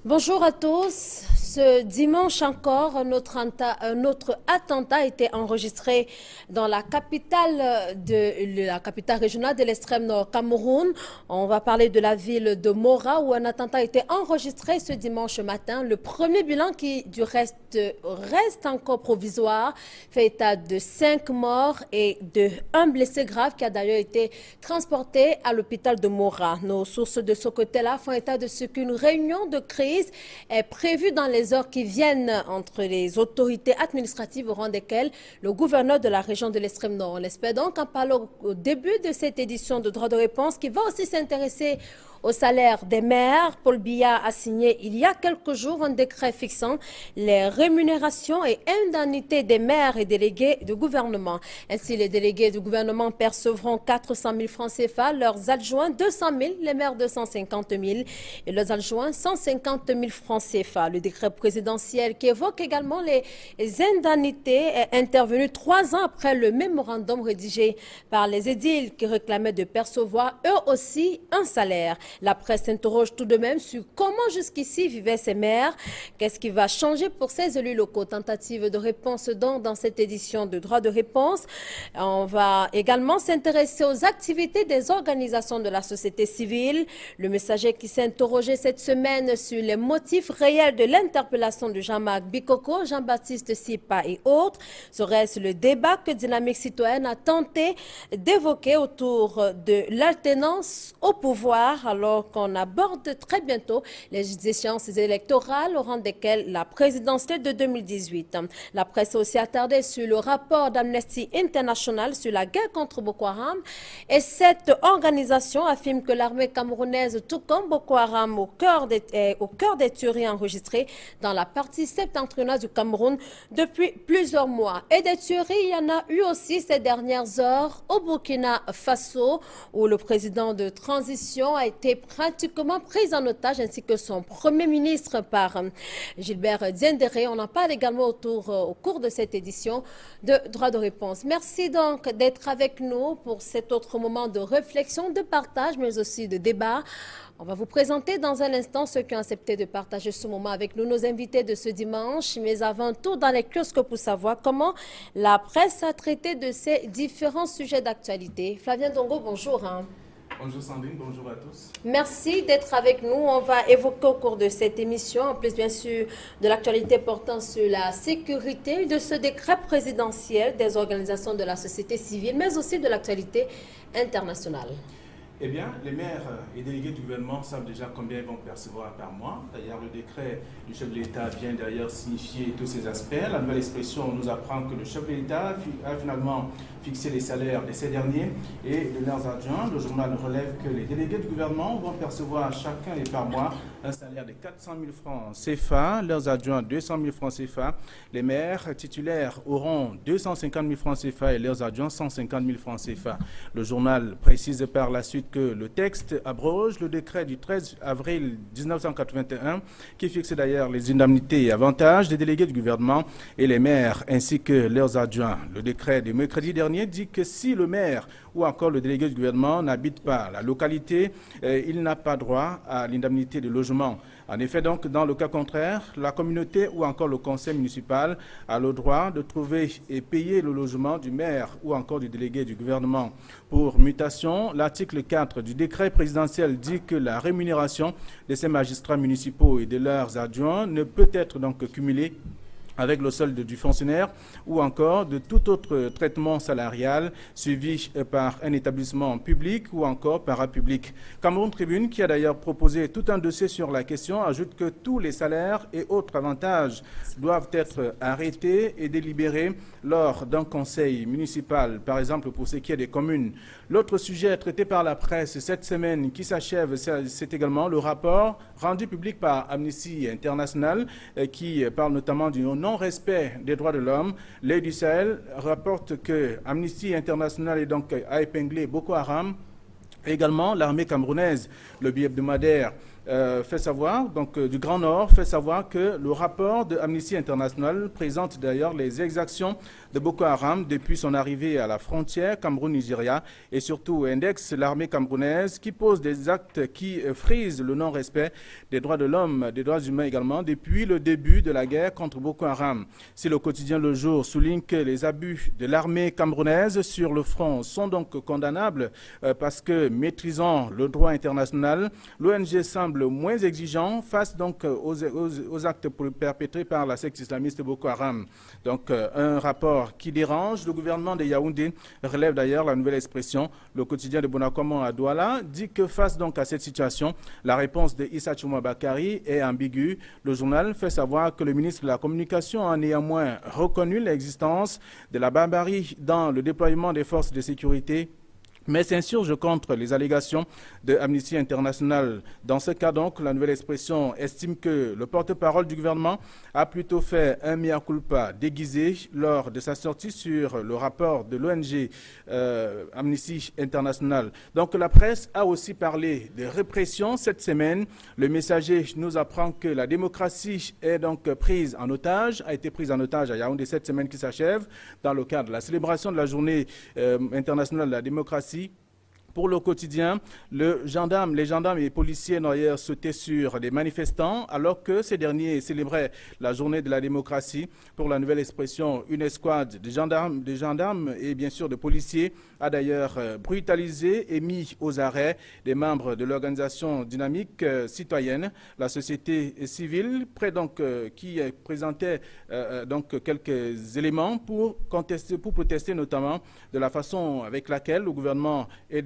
Bonjour à tous. Ce dimanche encore, un autre attentat a été enregistré dans la capitale régionale de l'extrême nord, Cameroun. On va parler de la ville de Mora où un attentat a été enregistré ce dimanche matin. Le premier bilan qui, du reste encore provisoire, fait état de 5 morts et de 1 blessé grave qui a d'ailleurs été transporté à l'hôpital de Mora. Nos sources de ce côté-là font état de ce qu'une réunion de crise est prévue dans les heures qui viennent entre les autorités administratives au rang desquelles le gouverneur de la région de l'extrême nord. On l'espère donc en parlant au début de cette édition de droit de réponse qui va aussi s'intéresser au salaire des maires. Paul Biya a signé il y a quelques jours un décret fixant les rémunérations et indemnités des maires et délégués du gouvernement. Ainsi, les délégués du gouvernement percevront 400 000 francs CFA, leurs adjoints 200 000, les maires 250 000 et leurs adjoints 150 000 francs CFA. Le décret présidentiel qui évoque également les indemnités est intervenu 3 ans après le mémorandum rédigé par les édiles qui réclamaient de percevoir eux aussi un salaire. La presse s'interroge tout de même sur comment jusqu'ici vivaient ces maires. Qu'est-ce qui va changer pour ces élus locaux? Tentative de réponse donc dans cette édition de droit de réponse. On va également s'intéresser aux activités des organisations de la société civile. Le messager qui s'est interrogé cette semaine sur les motifs réels de l'interpellation de Jean-Marc Bikoko, Jean-Baptiste Sipa et autres. Serait-ce le débat que Dynamique Citoyenne a tenté d'évoquer autour de l'alternance au pouvoir, alors qu'on aborde très bientôt les échéances électorales au rang desquelles la présidentielle de 2018. La presse a aussi attardé sur le rapport d'Amnesty International sur la guerre contre Boko Haram et cette organisation affirme que l'armée camerounaise, tout comme Boko Haram, au cœur des tueries enregistrées dans la partie septentrionale du Cameroun depuis plusieurs mois. Et des tueries, il y en a eu aussi ces dernières heures au Burkina Faso, où le président de transition a été pratiquement pris en otage, ainsi que son premier ministre par Gilbert Diendéré. On en parle également au cours de cette édition de Droit de réponse. Merci donc d'être avec nous pour cet autre moment de réflexion, de partage, mais aussi de débat. On va vous présenter dans un instant ceux qui ont accepté de partager ce moment avec nous, nos invités de ce dimanche. Mais avant tout, dans les kiosques pour savoir comment la presse a traité de ces différents sujets d'actualité. Flavien Dongo, bonjour. Bonjour Sandrine, bonjour à tous. Merci d'être avec nous. On va évoquer au cours de cette émission, en plus bien sûr de l'actualité portant sur la sécurité, de ce décret présidentiel des organisations de la société civile, mais aussi de l'actualité internationale. Eh bien, les maires et délégués du gouvernement savent déjà combien ils vont percevoir par mois. D'ailleurs, le décret du chef de l'État vient d'ailleurs signifier tous ces aspects. La nouvelle expression nous apprend que le chef de l'État a finalement fixé les salaires de ces derniers et de leurs adjoints. Le journal relève que les délégués du gouvernement vont percevoir chacun et par mois un salaire de 400 000 francs CFA, leurs adjoints 200 000 francs CFA. Les maires titulaires auront 250 000 francs CFA et leurs adjoints 150 000 francs CFA. Le journal précise par la suite que le texte abroge le décret du 13 avril 1981 qui fixe d'ailleurs les indemnités et avantages des délégués du gouvernement et les maires ainsi que leurs adjoints. Le décret du mercredi dernier dit que si le maire ou encore le délégué du gouvernement n'habite pas la localité, il n'a pas droit à l'indemnité de logement. En effet, donc, dans le cas contraire, la communauté ou encore le conseil municipal a le droit de trouver et payer le logement du maire ou encore du délégué du gouvernement. Pour mutation, l'article 4 du décret présidentiel dit que la rémunération de ces magistrats municipaux et de leurs adjoints ne peut être donc cumulée avec le solde du fonctionnaire ou encore de tout autre traitement salarial suivi par un établissement public ou encore parapublic. Cameroun Tribune, qui a d'ailleurs proposé tout un dossier sur la question, ajoute que tous les salaires et autres avantages doivent être arrêtés et délibérés lors d'un conseil municipal, par exemple pour ce qui est des communes. L'autre sujet traité par la presse cette semaine qui s'achève, c'est également le rapport rendu public par Amnesty International qui parle notamment du non-respect des droits de l'homme. L'Œil du Sahel rapporte que Amnesty International a épinglé Boko Haram, également l'armée camerounaise. Le hebdomadaire fait savoir, donc du Grand Nord, fait savoir que le rapport de Amnesty International présente d'ailleurs les exactions de Boko Haram depuis son arrivée à la frontière Cameroun-Nigeria et surtout indexe l'armée camerounaise qui pose des actes qui frisent le non-respect des droits de l'homme, des droits humains également, depuis le début de la guerre contre Boko Haram. Si le quotidien Le Jour souligne que les abus de l'armée camerounaise sur le front sont donc condamnables parce que maîtrisant le droit international, l'ONG semble moins exigeant face donc aux actes perpétrés par la secte islamiste Boko Haram. Donc un rapport qui dérange. Le gouvernement de Yaoundé relève d'ailleurs la nouvelle expression. Le quotidien de Bonakomon à Douala dit que face donc à cette situation, la réponse de Issa Chouma Bakary est ambiguë. Le journal fait savoir que le ministre de la Communication a néanmoins reconnu l'existence de la barbarie dans le déploiement des forces de sécurité, mais s'insurge contre les allégations de Amnesty International. Dans ce cas donc, la nouvelle expression estime que le porte-parole du gouvernement a plutôt fait un mea culpa déguisé lors de sa sortie sur le rapport de l'ONG Amnesty International. Donc la presse a aussi parlé de répression cette semaine. Le Messager nous apprend que la démocratie est donc prise en otage, a été prise en otage à Yaoundé cette semaine qui s'achève dans le cadre de la célébration de la journée internationale de la démocratie. Pour le quotidien, les gendarmes et les policiers n'ont d'ailleurs sauté sur des manifestants alors que ces derniers célébraient la journée de la démocratie. Pour la nouvelle expression, une escouade de gendarmes et bien sûr de policiers a d'ailleurs brutalisé et mis aux arrêts des membres de l'organisation dynamique citoyenne, la société civile, qui présentait donc quelques éléments pour protester notamment de la façon avec laquelle le gouvernement est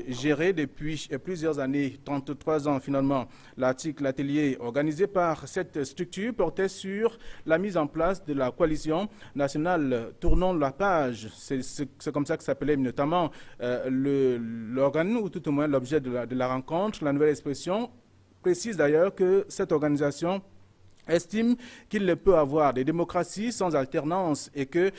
géré depuis plusieurs années, 33 ans finalement. L'atelier organisé par cette structure portait sur la mise en place de la coalition nationale Tournons la page. C'est comme ça que s'appelait notamment l'organe, ou tout au moins l'objet de la rencontre. La nouvelle expression précise d'ailleurs que cette organisation estime qu'il ne peut avoir de démocratie sans alternance et que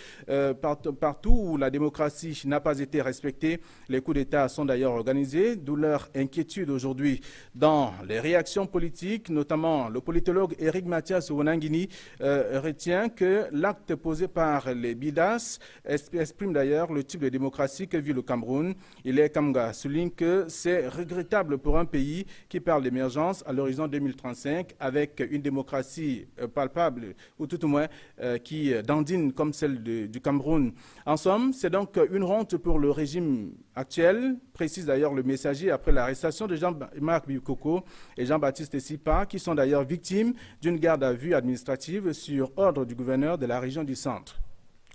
partout où la démocratie n'a pas été respectée, les coups d'État sont d'ailleurs organisés, d'où leur inquiétude aujourd'hui dans les réactions politiques, notamment le politologue Éric Mathias Ouanangini retient que l'acte posé par les Bidas exprime d'ailleurs le type de démocratie que vit le Cameroun. Kamga souligne que c'est regrettable pour un pays qui parle d'émergence à l'horizon 2035 avec une démocratie palpable, ou tout au moins qui dandine comme celle du Cameroun. En somme, c'est donc une honte pour le régime actuel, précise d'ailleurs le Messager après l'arrestation de Jean-Marc Bikoko et Jean-Baptiste Sipa, qui sont d'ailleurs victimes d'une garde à vue administrative sur ordre du gouverneur de la région du Centre.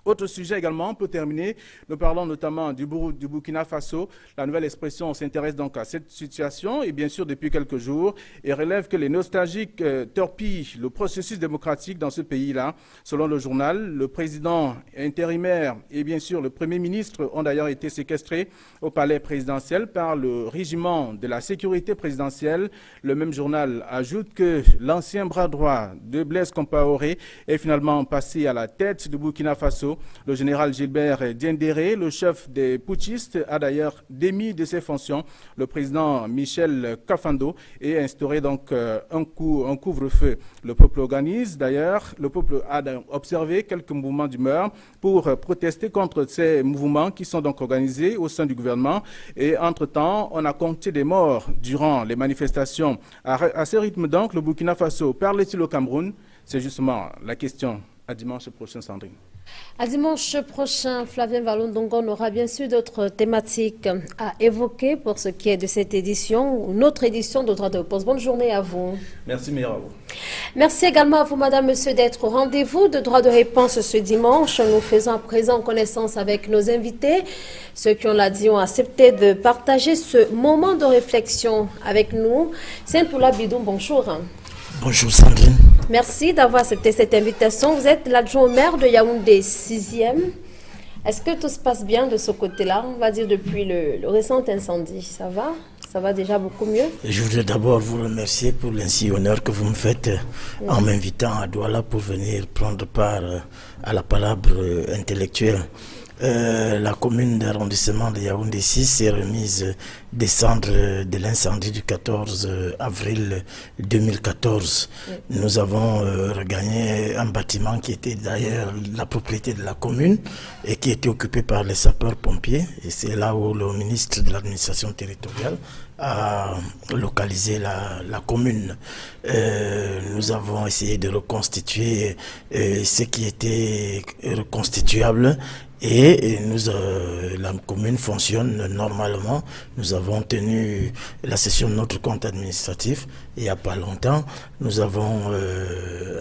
Autre sujet également, pour terminer, nous parlons notamment du Burkina Faso. La nouvelle expression s'intéresse donc à cette situation et bien sûr depuis quelques jours et relève que les nostalgiques torpillent le processus démocratique dans ce pays-là. Selon le journal, le président intérimaire et bien sûr le Premier ministre ont d'ailleurs été séquestrés au palais présidentiel par le régiment de la sécurité présidentielle. Le même journal ajoute que l'ancien bras droit de Blaise Compaoré est finalement passé à la tête du Burkina Faso. Le général Gilbert Diendéré, le chef des putschistes, a d'ailleurs démis de ses fonctions le président Michel Kafando et instauré donc un couvre-feu. Le peuple organise d'ailleurs, le peuple a observé quelques mouvements d'humeur pour protester contre ces mouvements qui sont donc organisés au sein du gouvernement. Et entre-temps, on a compté des morts durant les manifestations. À ce rythme donc, le Burkina Faso parle-t-il au Cameroun? C'est justement la question à dimanche prochain, Sandrine. À dimanche prochain, Flavien Vallon-Dongon aura bien sûr d'autres thématiques à évoquer pour ce qui est de cette édition, une autre édition de Droit de Réponse. Bonne journée à vous. Merci, meilleur à vous. Merci également à vous, madame, monsieur, d'être au rendez-vous de Droit de Réponse ce dimanche. Nous faisons à présent connaissance avec nos invités. Ceux qui, on l'a dit, ont accepté de partager ce moment de réflexion avec nous. Saint-Oula Bidou, bonjour. Bonjour Sandrine. Merci d'avoir accepté cette invitation. Vous êtes l'adjoint au maire de Yaoundé 6e. Est-ce que tout se passe bien de ce côté-là? On va dire depuis le récent incendie. Ça va? Ça va déjà beaucoup mieux? Je voudrais d'abord vous remercier pour l'ainsi honneur que vous me faites en m'invitant à Douala pour venir prendre part à la palabre intellectuelle. La commune d'arrondissement de Yaoundé 6 s'est remise des cendres de l'incendie du 14 avril 2014. Nous avons regagné un bâtiment qui était d'ailleurs la propriété de la commune et qui était occupé par les sapeurs-pompiers. Et c'est là où le ministre de l'administration territoriale a localisé la commune. Nous avons essayé de reconstituer ce qui était reconstituable et la commune fonctionne normalement. Nous avons tenu la session de notre compte administratif il n'y a pas longtemps. Nous avons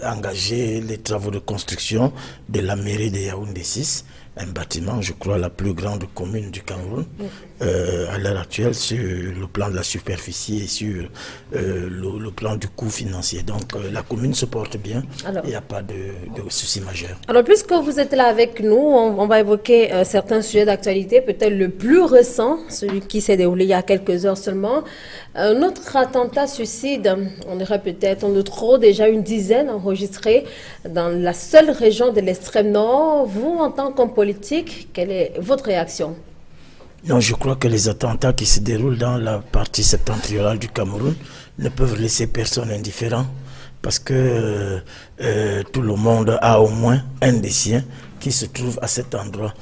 engagé les travaux de construction de la mairie de Yaoundé 6, un bâtiment, je crois, la plus grande commune du Cameroun à l'heure actuelle sur le plan de la superficie et sur le plan du coût financier. Donc la commune se porte bien. Alors, il n'y a pas de souci majeur. Alors puisque vous êtes là avec nous, on va évoquer certains sujets d'actualité, peut-être le plus récent, celui qui s'est déroulé il y a quelques heures seulement. Notre attentat suicide, on dirait peut-être en trop déjà une dizaine enregistrés dans la seule région de l'extrême nord. Vous, en tant qu'homme politique, quelle est votre réaction? Non, je crois que les attentats qui se déroulent dans la partie septentrionale du Cameroun ne peuvent laisser personne indifférent parce que tout le monde a au moins un des siens qui se trouve à cet endroit.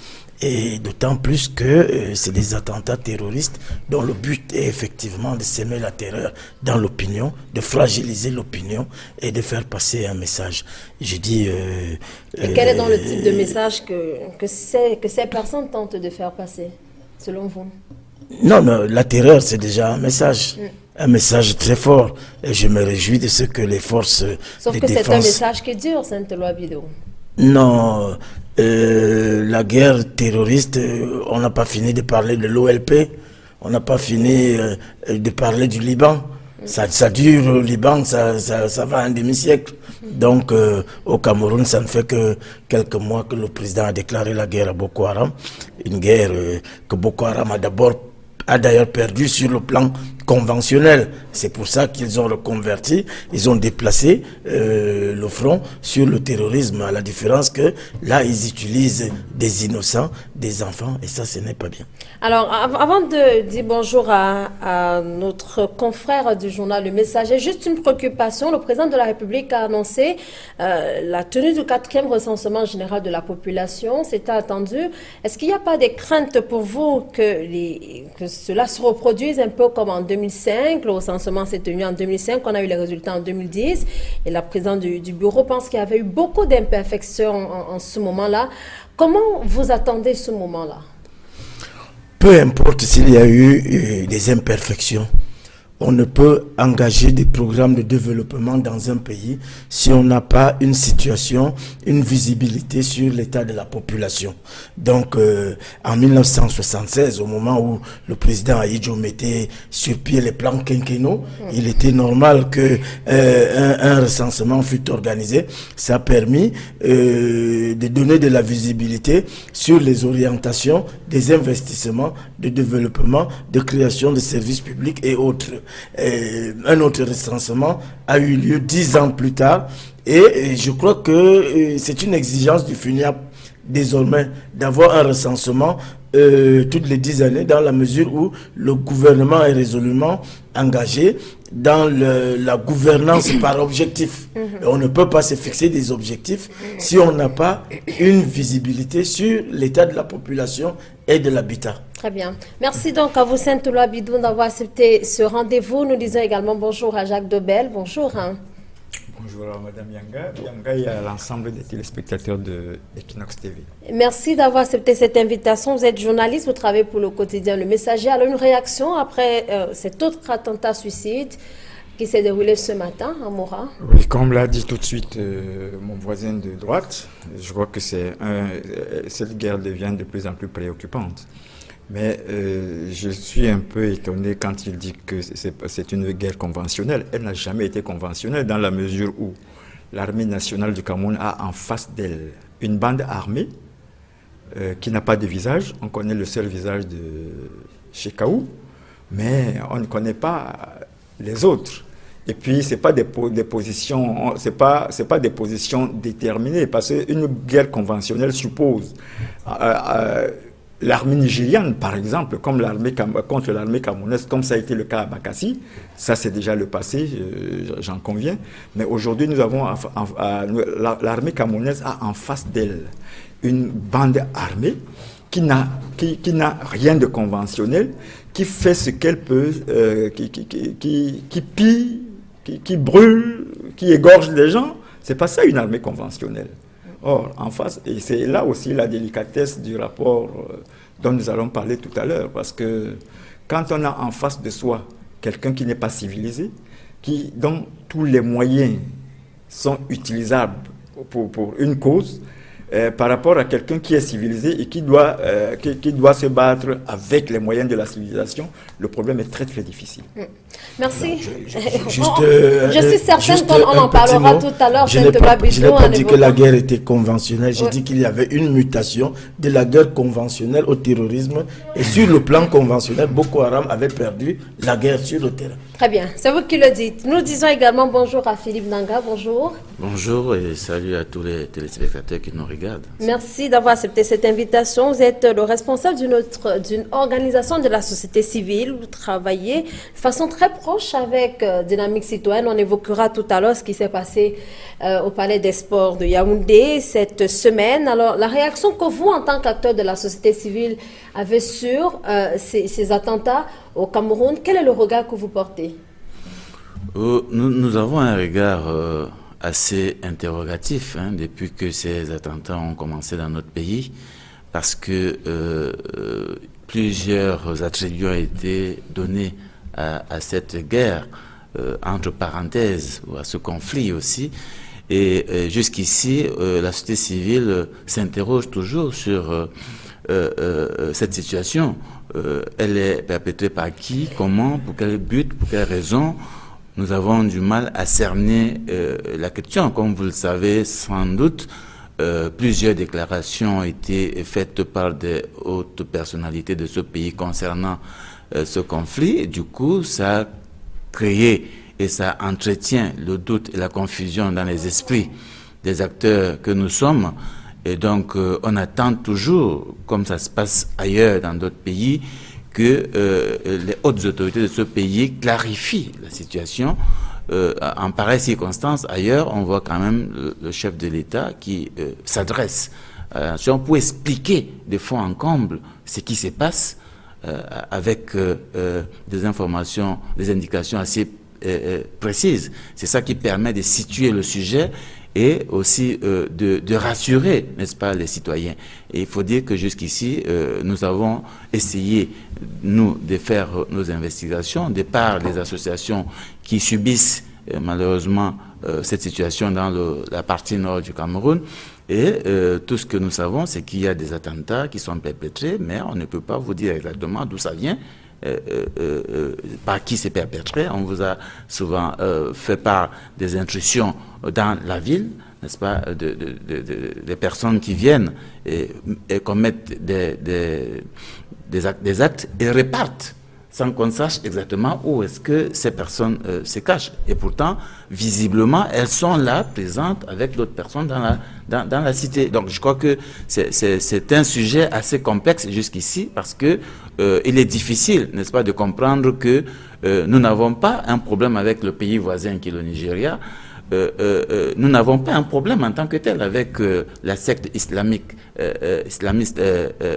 Et d'autant plus que c'est des attentats terroristes dont le but est effectivement de semer la terreur dans l'opinion, de fragiliser l'opinion et de faire passer un message. Je dis... et quel est dans le type de message que ces personnes tentent de faire passer, selon vous? Non, la terreur, c'est déjà un message. Un message très fort. Et je me réjouis de ce que les forces de défense... Sauf que c'est un message qui dure, Sainte-Loi-Bidou. Non, la guerre terroriste, on n'a pas fini de parler de l'OLP, on n'a pas fini de parler du Liban. Ça dure au Liban, ça va un demi-siècle. Donc au Cameroun, ça ne fait que quelques mois que le président a déclaré la guerre à Boko Haram. Une guerre que Boko Haram a d'ailleurs perdu sur le plan conventionnel. C'est pour ça qu'ils ont reconverti, ils ont déplacé le front sur le terrorisme, à la différence que là, ils utilisent des innocents, des enfants, et ça, ce n'est pas bien. Alors, avant de dire bonjour à notre confrère du journal Le Messager, juste une préoccupation. Le président de la République a annoncé la tenue du 4e recensement général de la population. C'était attendu. Est-ce qu'il n'y a pas des craintes pour vous que cela se reproduise un peu comme en 2005? Le recensement s'est tenu en 2005, on a eu les résultats en 2010. Et la présidente du bureau pense qu'il y avait eu beaucoup d'imperfections en ce moment-là. Comment vous attendez ce moment-là? Peu importe s'il y a eu des imperfections, on ne peut engager des programmes de développement dans un pays si on n'a pas une situation, une visibilité sur l'état de la population. Donc, en 1976, au moment où le président Ahidjo mettait sur pied les plans quinquennaux, il était normal que un recensement fût organisé. Ça a permis de donner de la visibilité sur les orientations des investissements, de développement, de création de services publics et autres. Un autre recensement a eu lieu 10 ans plus tard et je crois que c'est une exigence du FUNIAP désormais d'avoir un recensement toutes les 10 années dans la mesure où le gouvernement est résolument engagé dans la gouvernance par objectif. Et on ne peut pas se fixer des objectifs si on n'a pas une visibilité sur l'état de la population et de l'habitat. Très bien. Merci donc à vous, Sainte-Loi-Bidou, d'avoir accepté ce rendez-vous. Nous disons également bonjour à Jacques Dobel. Bonjour. Bonjour à Madame Yanga et à l'ensemble des téléspectateurs de Equinox TV. Merci d'avoir accepté cette invitation. Vous êtes journaliste, vous travaillez pour le quotidien Le Messager. Alors une réaction après cet autre attentat suicide qui s'est déroulé ce matin à Mora? Oui, comme l'a dit tout de suite mon voisin de droite, je crois que cette guerre devient de plus en plus préoccupante. Mais je suis un peu étonné quand il dit que c'est une guerre conventionnelle. Elle n'a jamais été conventionnelle dans la mesure où l'armée nationale du Cameroun a en face d'elle une bande armée qui n'a pas de visage. On connaît le seul visage de Chekaou, mais on ne connaît pas les autres. Et puis, c'est pas des positions, c'est pas des positions déterminées, parce qu'une guerre conventionnelle suppose l'armée nigériane, par exemple, comme contre l'armée camerounaise, comme ça a été le cas à Bakassi. Ça, c'est déjà le passé, j'en conviens. Mais aujourd'hui, nous avons l'armée camerounaise a en face d'elle une bande armée qui n'a rien de conventionnel, qui fait ce qu'elle peut, qui pille, qui brûle, qui égorge les gens. C'est pas ça une armée conventionnelle. Or, en face, et c'est là aussi la délicatesse du rapport dont nous allons parler tout à l'heure, parce que quand on a en face de soi quelqu'un qui n'est pas civilisé, dont tous les moyens sont utilisables pour une cause, par rapport à quelqu'un qui est civilisé et qui doit se battre avec les moyens de la civilisation, le problème est très très difficile. Merci. Je suis certaine qu'on en parlera tout à l'heure. Je n'ai pas dit que la guerre était conventionnelle, j'ai dit qu'il y avait une mutation de la guerre conventionnelle au terrorisme, et sur le plan conventionnel, Boko Haram avait perdu la guerre sur le terrain. Très bien, c'est vous qui le dites. Nous disons également bonjour à Philippe Nanga, bonjour. Bonjour et salut à tous les téléspectateurs qui nous regardent. Merci d'avoir accepté cette invitation. Vous êtes le responsable d'une organisation de la société civile. Vous travaillez de façon très proche avec Dynamique Citoyenne. On évoquera tout à l'heure ce qui s'est passé au Palais des Sports de Yaoundé cette semaine. Alors, la réaction que vous, en tant qu'acteur de la société civile, avez sur ces attentats au Cameroun, quel est le regard que vous portez? Nous avons un regard assez interrogatif depuis que ces attentats ont commencé dans notre pays, parce que plusieurs attributs ont été donnés à cette guerre, entre parenthèses, ou à ce conflit aussi. Et jusqu'ici, la société civile s'interroge toujours sur cette situation. Elle est perpétrée par qui, comment, pour quel but, pour quelle raison? Nous avons du mal à cerner la question. Comme vous le savez sans doute, plusieurs déclarations ont été faites par des hautes personnalités de ce pays concernant ce conflit. Et du coup, ça a créé et ça entretient le doute et la confusion dans les esprits des acteurs que nous sommes. Et donc, on attend toujours, comme ça se passe ailleurs dans d'autres pays, que les hautes autorités de ce pays clarifient la situation. En pareille circonstance, ailleurs, on voit quand même le chef de l'État qui s'adresse pour expliquer de fond en comble ce qui se passe avec des informations, des indications assez précises. C'est ça qui permet de situer le sujet et aussi de rassurer, n'est-ce pas, les citoyens. Et il faut dire que jusqu'ici, nous avons essayé, nous, de faire nos investigations, de par les associations qui subissent malheureusement cette situation dans la partie nord du Cameroun. Et tout ce que nous savons, c'est qu'il y a des attentats qui sont perpétrés, mais on ne peut pas vous dire exactement d'où ça vient. Par qui c'est perpétré. On vous a souvent fait part des intrusions dans la ville, n'est-ce pas, des personnes qui viennent et commettent des actes et repartent sans qu'on sache exactement où est-ce que ces personnes se cachent. Et pourtant, visiblement, elles sont là, présentes avec d'autres personnes dans la cité. Donc, je crois que c'est un sujet assez complexe jusqu'ici, parce que il est difficile, n'est-ce pas, de comprendre que nous n'avons pas un problème avec le pays voisin qui est le Nigeria. Nous n'avons pas un problème en tant que tel avec la secte islamiste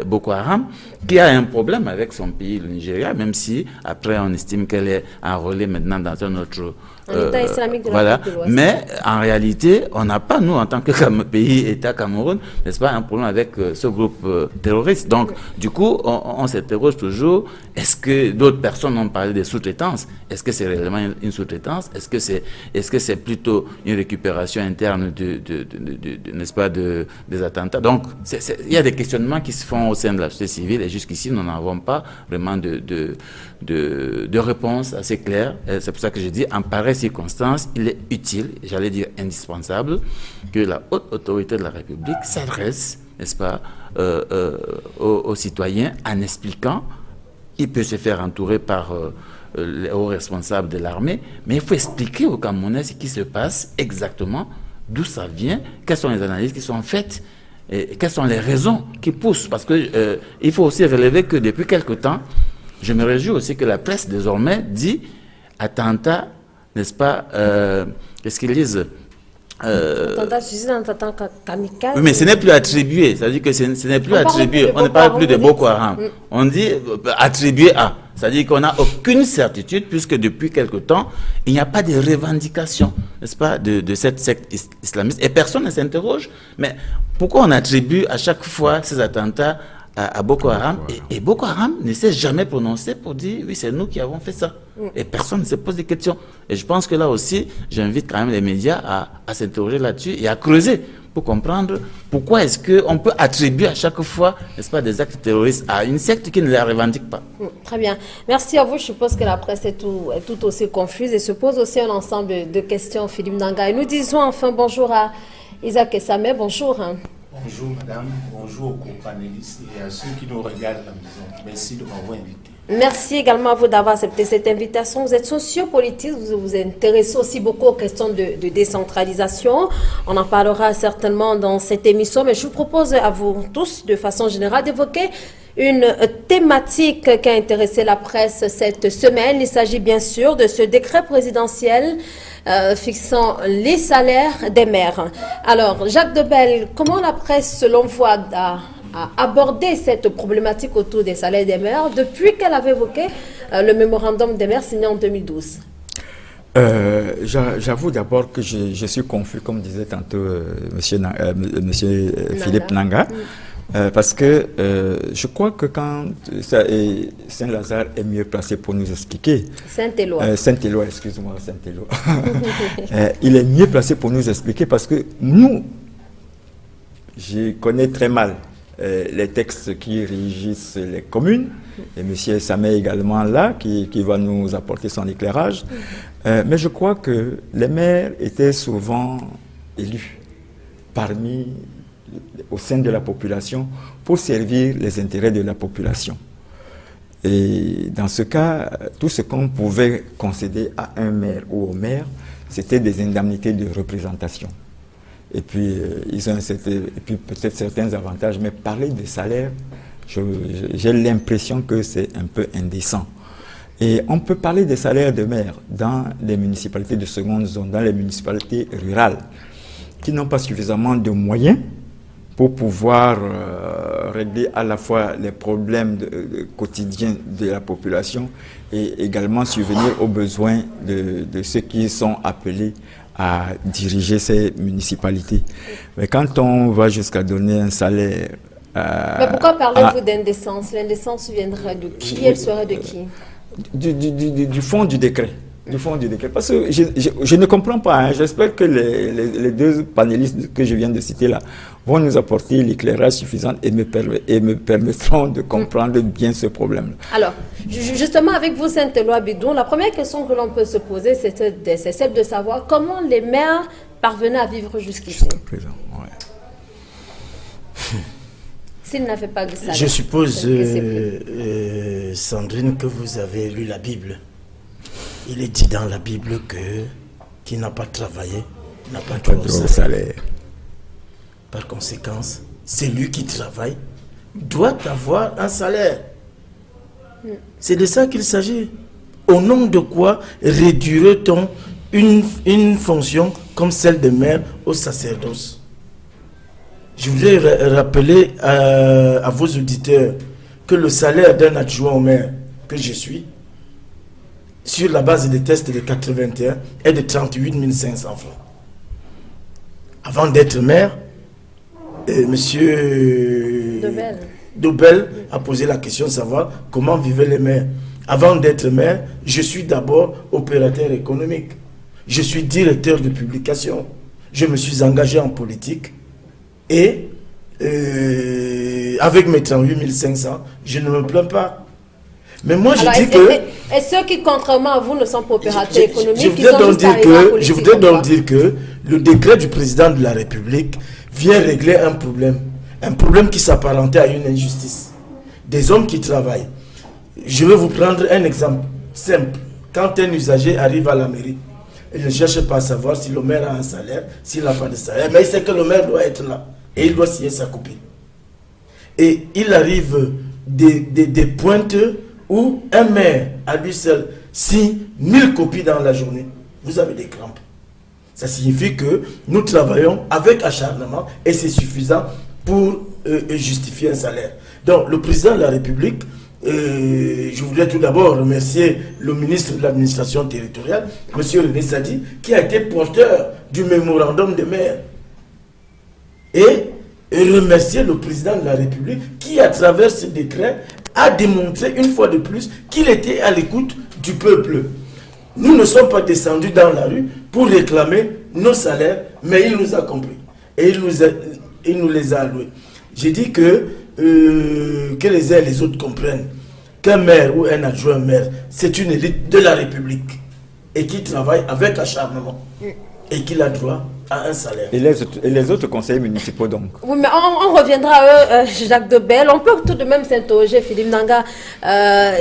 Boko Haram, qui a un problème avec son pays, le Nigeria, même si après on estime qu'elle est enrôlée maintenant dans un autre État islamique de voilà. l'Afrique de l'Ouest. Mais en réalité, on n'a pas, nous, en tant que pays, État Cameroun, n'est-ce pas, un problème avec ce groupe terroriste. Donc, du coup, on s'interroge toujours, est-ce que d'autres personnes ont parlé de sous-traitance? Est-ce que c'est réellement une sous-traitance? Est-ce que c'est plutôt une récupération interne n'est-ce pas, des attentats? Donc, il y a des questionnements qui se font au sein de la société civile, et jusqu'ici, nous n'avons pas vraiment de réponse assez claire. C'est pour ça que je dis, en pareille circonstance, il est utile, j'allais dire indispensable, que la haute autorité de la République s'adresse, n'est-ce pas, aux citoyens en expliquant. Il peut se faire entourer par les hauts responsables de l'armée, mais il faut expliquer aux Camerounais ce qui se passe exactement, d'où ça vient, quelles sont les analyses qui sont faites, et quelles sont les raisons qui poussent. Parce que il faut aussi relever que depuis quelque temps, je me réjouis aussi que la presse désormais dit attentat, n'est-ce pas, qu'est-ce qu'ils disent kamikaze. Oui, mais ce n'est plus attribué, c'est-à-dire que ce n'est plus attribué, on ne parle plus de Boko Haram, on dit attribué à, c'est-à-dire qu'on n'a aucune certitude puisque depuis quelque temps, il n'y a pas de revendication, n'est-ce pas, de cette secte islamiste, et personne ne s'interroge, mais pourquoi on attribue à chaque fois ces attentats à Boko Haram, et Boko Haram ne s'est jamais prononcé pour dire oui, c'est nous qui avons fait ça. Et personne ne se pose des questions. Et je pense que là aussi, j'invite quand même les médias à s'interroger là-dessus et à creuser pour comprendre pourquoi est-ce qu'on peut attribuer à chaque fois, n'est-ce pas, des actes terroristes à une secte qui ne les revendique pas. Très bien. Merci à vous. Je suppose que la presse est tout aussi confuse et se pose aussi un ensemble de questions, Philippe Nanga. Et nous disons enfin bonjour à Isaac Essamé. Bonjour. Bonjour madame, bonjour aux co-panélistes et à ceux qui nous regardent à la maison. Merci de m'avoir invité. Merci également à vous d'avoir accepté cette invitation. Vous êtes sociopolitiste, vous vous intéressez aussi beaucoup aux questions de décentralisation. On en parlera certainement dans cette émission, mais je vous propose à vous tous, de façon générale, d'évoquer une thématique qui a intéressé la presse cette semaine. Il s'agit bien sûr de ce décret présidentiel fixant les salaires des maires. Alors, Jacques Debelle, comment la presse, selon vous, a abordé cette problématique autour des salaires des maires depuis qu'elle avait évoqué le mémorandum des maires signé en 2012? J'avoue d'abord que je suis confus, comme disait tantôt monsieur Philippe Nanga. Parce que je crois que quand Saint-Lazare est mieux placé pour nous expliquer. Saint-Éloi. Saint-Éloi, excuse-moi, Saint-Éloi. Il est mieux placé pour nous expliquer parce que nous, je connais très mal les textes qui régissent les communes. Et M. Samé est également là, qui va nous apporter son éclairage. Mais je crois que les maires étaient souvent élus au sein de la population pour servir les intérêts de la population. Et dans ce cas, tout ce qu'on pouvait concéder à un maire ou au maire, c'était des indemnités de représentation. Et puis, ils ont peut-être certains avantages, mais parler des salaires, j'ai l'impression que c'est un peu indécent. Et on peut parler des salaires de maires dans les municipalités de seconde zone, dans les municipalités rurales, qui n'ont pas suffisamment de moyens pour pouvoir régler à la fois les problèmes quotidiens de la population et également subvenir aux besoins de ceux qui sont appelés à diriger ces municipalités. Mais quand on va jusqu'à donner un salaire... Mais pourquoi parlez-vous d'indécence? L'indécence viendrait de qui? Elle serait de qui? Du fond du décret. Du fond du décret. Parce que je ne comprends pas. Hein. J'espère que les deux panélistes que je viens de citer là vont nous apporter l'éclairage suffisant et me permettront de comprendre bien ce problème. Alors, justement, avec vous, Saint-Éloi Bidon, la première question que l'on peut se poser, c'est celle de savoir comment les maires parvenaient à vivre jusqu'ici. Jusqu'à présent, ouais. S'ils n'avaient pas de salaire. Je suppose, Sandrine, que vous avez lu la Bible. Il est dit dans la Bible que qui n'a pas travaillé n'a pas droit au salaire. Par conséquent, celui qui travaille doit avoir un salaire. C'est de ça qu'il s'agit. Au nom de quoi réduirait-on une fonction comme celle de maire au sacerdoce? Je voudrais rappeler à vos auditeurs que le salaire d'un adjoint au maire que je suis, sur la base des tests de 81, est de 38 500 francs. Avant d'être maire, monsieur Dobel a posé la question de savoir comment vivaient les maires. Avant d'être maire, je suis d'abord opérateur économique. Je suis directeur de publication. Je me suis engagé en politique et avec mes 38 500, je ne me plains pas. Mais moi, je dis que... Et ceux qui, contrairement à vous, ne sont pas opérateurs économiques, je voudrais donc dire que le décret du président de la République vient régler un problème qui s'apparentait à une injustice. Des hommes qui travaillent. Je vais vous prendre un exemple. simple. Quand un usager arrive à la mairie, il ne cherche pas à savoir si le maire a un salaire, s'il n'a pas de salaire, mais il sait que le maire doit être là et il doit signer sa copie. Et il arrive des pointes où un maire à lui seul signe 1000 copies dans la journée. Vous avez des crampes. Ça signifie que nous travaillons avec acharnement et c'est suffisant pour justifier un salaire. Donc le président de la République, je voudrais tout d'abord remercier le ministre de l'administration territoriale, M. René Sadi, qui a été porteur du mémorandum des maires. Et remercier le président de la République qui, à travers ce décret, a démontré une fois de plus qu'il était à l'écoute du peuple. Nous ne sommes pas descendus dans la rue pour réclamer nos salaires, mais il nous a compris. Et il nous les a alloués. J'ai dit que les uns et les autres comprennent qu'un maire ou un adjoint maire, c'est une élite de la République et qui travaille avec acharnement et qui a droit à un salaire. Et les autres conseillers municipaux donc? Oui, mais on reviendra à eux, Jacques Debelle. On peut tout de même s'interroger, Philippe Nanga.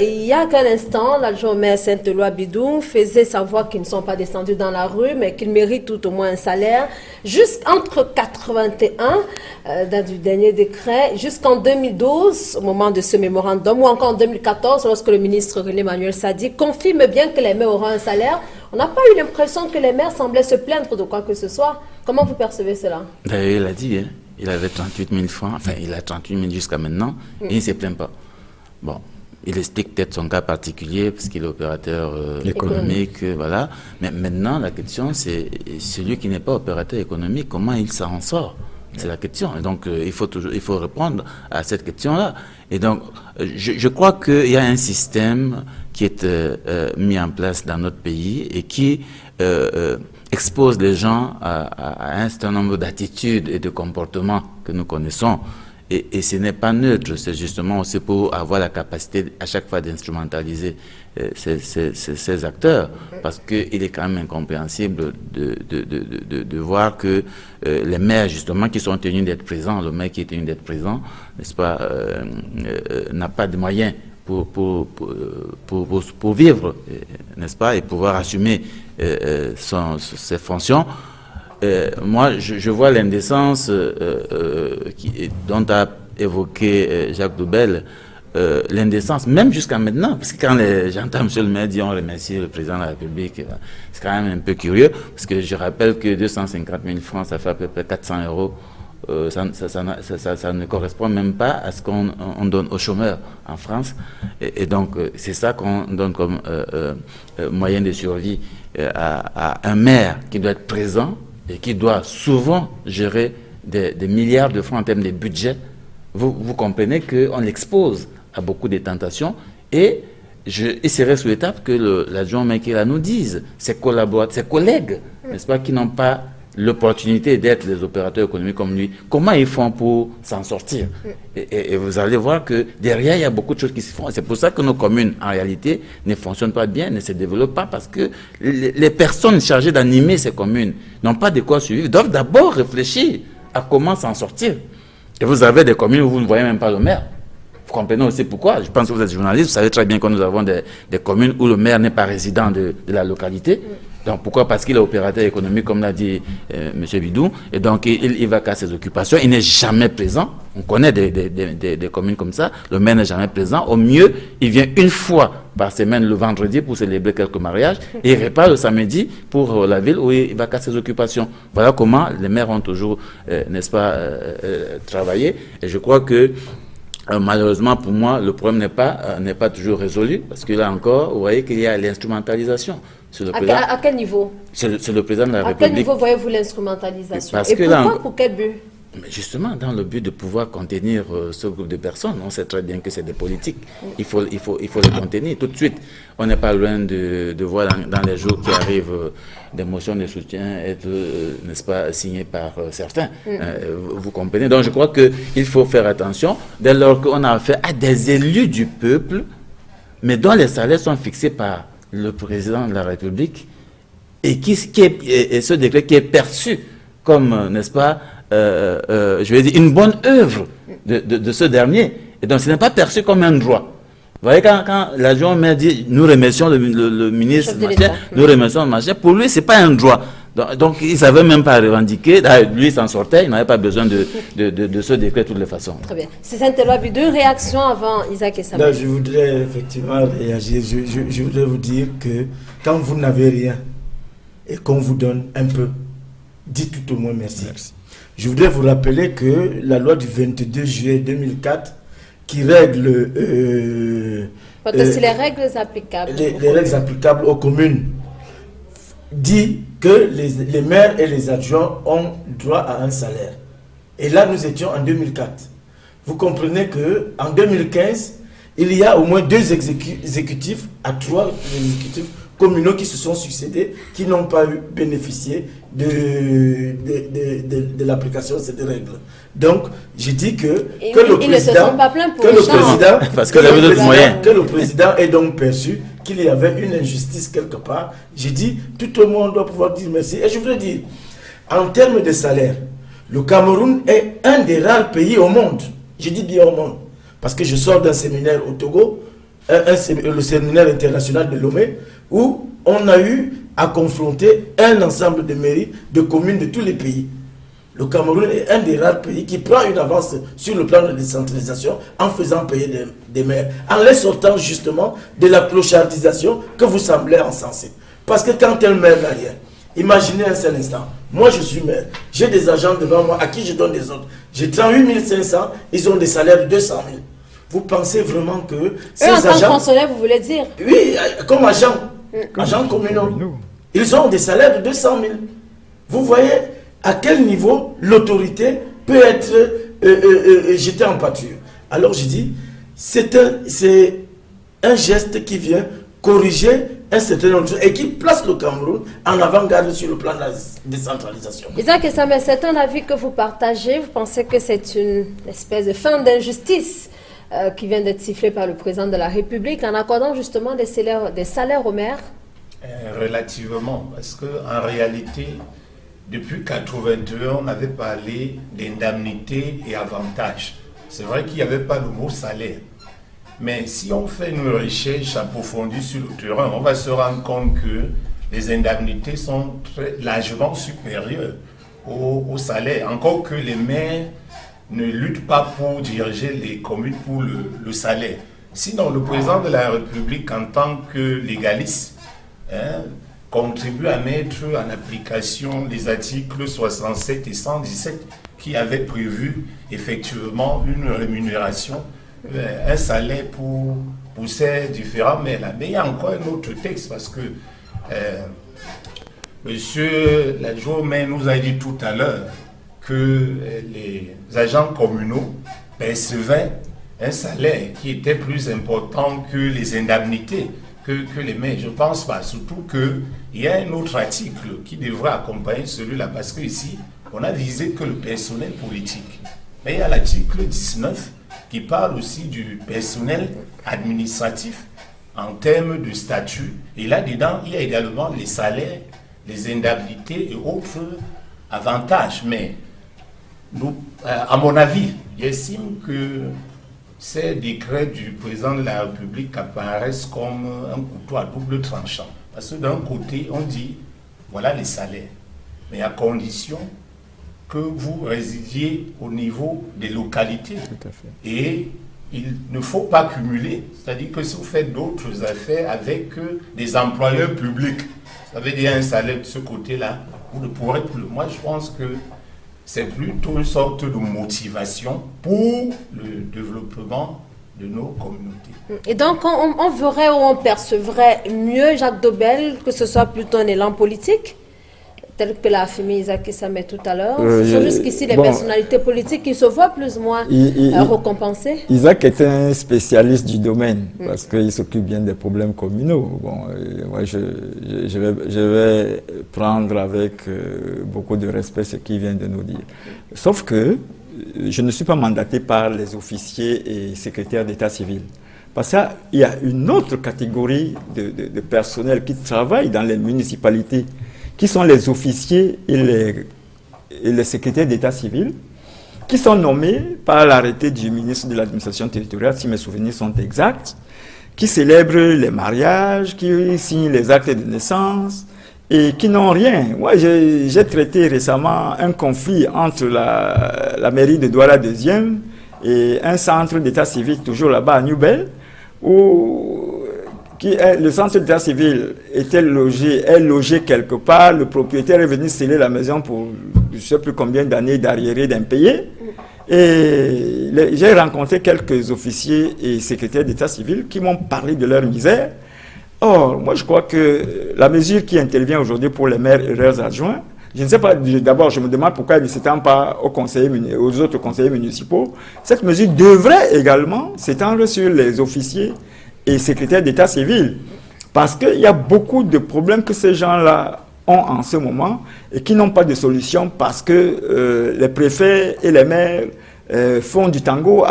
Il y a qu'un instant, l'adjoint au maire Sainte-Loi Bidou faisait savoir qu'ils ne sont pas descendus dans la rue, mais qu'ils méritent tout au moins un salaire. Jusqu'entre 81, dans du dernier décret, jusqu'en 2012, au moment de ce mémorandum, ou encore en 2014, lorsque le ministre René Manuel Sadi confirme bien que les maires auront un salaire, on n'a pas eu l'impression que les maires semblaient se plaindre de quoi que ce soit. Comment vous percevez cela? D'ailleurs, il a dit, hein, il avait 38 000 francs, enfin, il a 38 000 jusqu'à maintenant, et il ne se plaint pas. Bon, il explique peut-être son cas particulier, parce qu'il est opérateur économique, voilà. Mais maintenant, la question, c'est celui qui n'est pas opérateur économique, comment il s'en sort? C'est la question. Et donc, il faut répondre à cette question-là. Et donc, je crois qu'il y a un système qui est mis en place dans notre pays et qui expose les gens à un certain nombre d'attitudes et de comportements que nous connaissons. Et ce n'est pas neutre, c'est justement aussi pour avoir la capacité à chaque fois d'instrumentaliser ces acteurs, parce qu'il est quand même incompréhensible de voir que les maires, justement, qui sont tenus d'être présents, le maire qui est tenu d'être présent, n'est-ce pas, n'a pas de moyens pour vivre, n'est-ce pas, et pouvoir assumer ses fonctions. Moi, je vois l'indécence dont a évoqué Jacques Debelle, l'indécence, même jusqu'à maintenant, parce que quand j'entends M. le maire dire on remercie le président de la République, c'est quand même un peu curieux, parce que je rappelle que 250 000 francs, ça fait à peu près 400 euros. Ça ne correspond même pas à ce qu'on donne aux chômeurs en France. Et donc, c'est ça qu'on donne comme moyen de survie à un maire qui doit être présent et qui doit souvent gérer des milliards de francs en termes de budget. Vous comprenez qu'on l'expose à beaucoup de tentations et il serait souhaitable que l'adjoint Maïkela nous dise, ses collaborateurs, ses collègues, n'est-ce pas, qui n'ont pas l'opportunité d'être des opérateurs économiques comme lui, comment ils font pour s'en sortir. Et vous allez voir que derrière, il y a beaucoup de choses qui se font. C'est pour ça que nos communes, en réalité, ne fonctionnent pas bien, ne se développent pas, parce que les personnes chargées d'animer ces communes n'ont pas de quoi suivre, doivent d'abord réfléchir à comment s'en sortir. Et vous avez des communes où vous ne voyez même pas le maire. Vous comprenez aussi pourquoi. Je pense que vous êtes journaliste, vous savez très bien que nous avons des communes où le maire n'est pas résident de la localité. Donc pourquoi? Parce qu'il est opérateur économique, comme l'a dit M. Bidou, et donc il va qu'à ses occupations, il n'est jamais présent. On connaît des communes comme ça, le maire n'est jamais présent. Au mieux, il vient une fois par semaine le vendredi pour célébrer quelques mariages, et il repart le samedi pour la ville où il va qu'à ses occupations. Voilà comment les maires ont toujours, n'est-ce pas, travaillé. Et je crois que malheureusement pour moi, le problème n'est pas toujours résolu, parce que là encore, vous voyez qu'il y a l'instrumentalisation. À quel niveau? C'est le président de la République. À quel niveau voyez-vous l'instrumentalisation? Et pourquoi, pour quel but? Mais justement, dans le but de pouvoir contenir ce groupe de personnes, on sait très bien que c'est des politiques. Il faut les contenir tout de suite. On n'est pas loin de voir dans les jours qui arrivent des motions de soutien être, n'est-ce pas, signées par certains. Vous comprenez? Donc je crois qu'il faut faire attention dès lors qu'on a affaire à des élus du peuple, mais dont les salaires sont fixés par le président de la République et ce décret qui est perçu comme, n'est-ce pas, je vais dire, une bonne œuvre de ce dernier. Et donc, ce n'est pas perçu comme un droit. Vous voyez, quand l'adjoint maire dit nous remercions le ministre, machin, nous remercions le machin, pour lui, ce n'est pas un droit. Donc, il ne savait même pas revendiquer. Lui, il s'en sortait, il n'avait pas besoin de ce décret de toutes les façons. Très bien. C'est Saint-Éloi, deux réactions avant Isaac et Samuel. Je voudrais effectivement réagir. Je voudrais vous dire que quand vous n'avez rien et qu'on vous donne un peu, dites tout au moins merci. Je voudrais vous rappeler que la loi du 22 juillet 2004 qui règle les règles applicables. Les règles applicables aux communes dit que les maires et les adjoints ont droit à un salaire. Et là, nous étions en 2004. Vous comprenez qu'en 2015, il y a au moins 2 exécutifs à 3 exécutifs communaux qui se sont succédés, qui n'ont pas bénéficié de l'application de ces règles. Donc, je dis que le président ait donc perçu qu'il y avait une injustice quelque part. J'ai dit, tout le monde doit pouvoir dire merci. Et je voudrais dire, en termes de salaire, le Cameroun est un des rares pays au monde, je dis bien au monde, parce que je sors d'un séminaire au Togo, le séminaire international de Lomé, où on a eu à confronter un ensemble de mairies, de communes de tous les pays. Le Cameroun est un des rares pays qui prend une avance sur le plan de la décentralisation en faisant payer des maires, en les sortant justement de la clochardisation que vous semblez encenser. Parce que quand un maire n'a rien, imaginez un seul instant, moi je suis maire, j'ai des agents devant moi à qui je donne des ordres. J'ai 38 500, ils ont des salaires de 200 000. Vous pensez vraiment que ces agents... en tant que fonctionnaire, vous voulez dire? Oui, comme agents communaux. Ils ont des salaires de 200 000. Vous voyez à quel niveau l'autorité peut être jetée en pâture. Alors je dis, c'est un geste qui vient corriger un certain nombre de choses et qui place le Cameroun en avant-garde sur le plan de la décentralisation. Isaac et Samuel, c'est un avis que vous partagez. Vous pensez que c'est une espèce de fin d'injustice qui vient d'être sifflée par le président de la République en accordant justement des salaires aux maires? Relativement, parce qu'en réalité, depuis 1982, on avait parlé d'indemnité et avantages. C'est vrai qu'il n'y avait pas le mot salaire. Mais si on fait une recherche approfondie sur le terrain, on va se rendre compte que les indemnités sont largement supérieures au salaire. Encore que les maires ne luttent pas pour diriger les communes pour le salaire. Sinon, le président de la République, en tant que légaliste, contribue à mettre en application les articles 67 et 117 qui avaient prévu effectivement une rémunération, un salaire pour ces différents maires-là. Mais il y a encore un autre texte parce que monsieur l'adjoint maire nous a dit tout à l'heure que les agents communaux percevaient un salaire qui était plus important que les indemnités que les maires. Je ne pense pas, surtout qu'il y a un autre article qui devrait accompagner celui-là, parce que ici, on a visé que le personnel politique. Mais il y a l'article 19 qui parle aussi du personnel administratif en termes de statut. Et là-dedans, il y a également les salaires, les indemnités et autres avantages. Mais nous, à mon avis, j'estime que ces décrets du président de la République apparaissent comme un couteau à double tranchant. Parce que d'un côté, on dit, voilà les salaires, mais à condition que vous résidiez au niveau des localités. Tout à fait. Et il ne faut pas cumuler. C'est-à-dire que si vous faites d'autres affaires avec des employeurs publics, ça veut dire un salaire de ce côté-là, vous ne pourrez plus. Moi, je pense que c'est plutôt une sorte de motivation pour le développement de nos communautés. Et donc, on verrait ou on percevrait mieux Jacques Dobel, que ce soit plutôt un élan politique, tel que l'a affirmé Isaac Samuel tout à l'heure. Ce sont jusqu'ici les personnalités politiques qui se voient plus ou moins récompensées. Isaac est un spécialiste du domaine, parce qu'il s'occupe bien des problèmes communaux. Bon, moi, je vais prendre avec beaucoup de respect ce qu'il vient de nous dire. Sauf que je ne suis pas mandaté par les officiers et secrétaires d'état civil. Parce qu'il y a une autre catégorie de personnel qui travaille dans les municipalités, qui sont les officiers et les secrétaires d'état civil, qui sont nommés par l'arrêté du ministre de l'administration territoriale, si mes souvenirs sont exacts, qui célèbrent les mariages, qui signent les actes de naissance et qui n'ont rien. Moi, j'ai traité récemment un conflit entre la mairie de Douala 2e et un centre d'état civil, toujours là-bas à Newbel, où le centre d'état civil est logé quelque part, le propriétaire est venu sceller la maison pour je ne sais plus combien d'années d'arriérés d'impayés. Et j'ai rencontré quelques officiers et secrétaires d'état civil qui m'ont parlé de leur misère. Or, moi je crois que la mesure qui intervient aujourd'hui pour les maires et leurs adjoints, je ne sais pas, d'abord je me demande pourquoi elle ne s'étend pas aux autres conseillers municipaux. Cette mesure devrait également s'étendre sur les officiers et secrétaires d'état civil. Parce qu'il y a beaucoup de problèmes que ces gens-là ont en ce moment et qui n'ont pas de solution parce que les préfets et les maires font du tango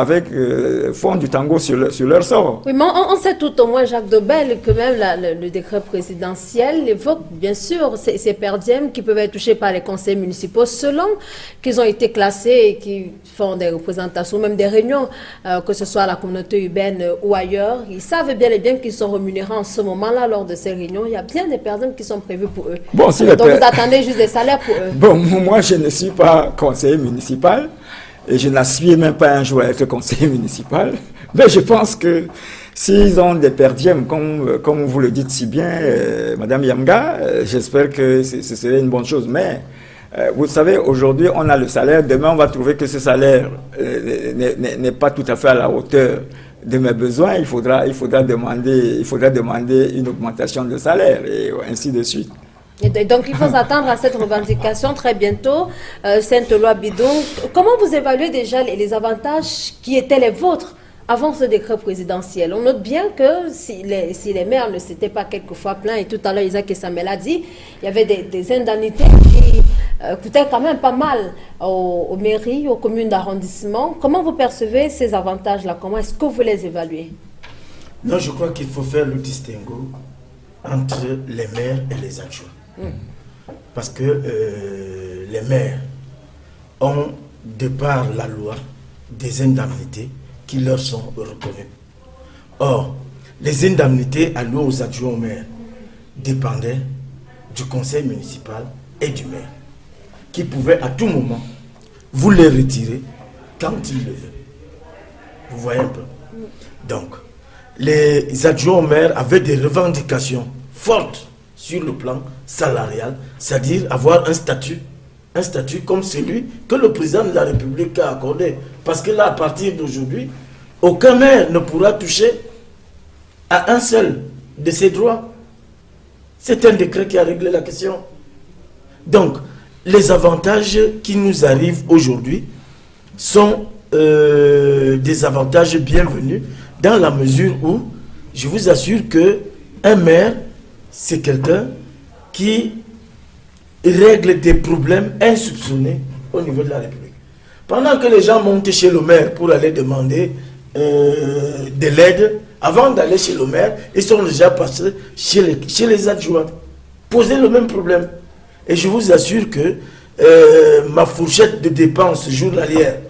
sur leur sort. Oui, mais on sait tout au moins, Jacques Dobel, que même le décret présidentiel évoque bien sûr ces perdièmes qui peuvent être touchés par les conseils municipaux selon qu'ils ont été classés et qui font des représentations, même des réunions, que ce soit à la communauté urbaine ou ailleurs. Ils savent bien et bien qu'ils sont rémunérés en ce moment-là lors de ces réunions. Il y a bien des perdièmes qui sont prévus pour eux. Bon, si donc vous attendez juste des salaires pour eux. Bon, moi je ne suis pas conseiller municipal. Et je n'aspire même pas un jour à être conseiller municipal. Mais je pense que s'ils ont des perdièmes, comme vous le dites si bien, Madame Yamga, j'espère que ce serait une bonne chose. Mais vous savez, aujourd'hui, on a le salaire. Demain, on va trouver que ce salaire n'est pas tout à fait à la hauteur de mes besoins. Il faudra demander une augmentation de salaire et ainsi de suite. Et donc, il faut s'attendre à cette revendication très bientôt. Sainte-Éloi Bidon, comment vous évaluez déjà les avantages qui étaient les vôtres avant ce décret présidentiel? On note bien que si les maires ne s'étaient pas quelquefois plaints, et tout à l'heure Isaac Essamel a dit, il y avait des indemnités qui coûtaient quand même pas mal aux mairies, aux communes d'arrondissement. Comment vous percevez ces avantages-là? Comment est-ce que vous les évaluez? Non, je crois qu'il faut faire le distinguo entre les maires et les adjoints. Parce que les maires ont, de par la loi, des indemnités qui leur sont reconnues. Or, les indemnités allouées aux adjoints au maire dépendaient du conseil municipal et du maire, qui pouvaient à tout moment vous les retirer quand ils le veulent. Vous voyez un peu. Donc, les adjoints au maire avaient des revendications fortes sur le plan salarial, c'est-à-dire avoir un statut comme celui que le président de la République a accordé. Parce que là, à partir d'aujourd'hui, aucun maire ne pourra toucher à un seul de ses droits. C'est un décret qui a réglé la question. Donc, les avantages qui nous arrivent aujourd'hui sont des avantages bienvenus dans la mesure où, je vous assure que un maire, c'est quelqu'un qui règle des problèmes insoupçonnés au niveau de la République. Pendant que les gens montent chez le maire pour aller demander de l'aide, avant d'aller chez le maire, ils sont déjà passés chez les adjoints. Poser le même problème. Et je vous assure que ma fourchette de dépenses journalières,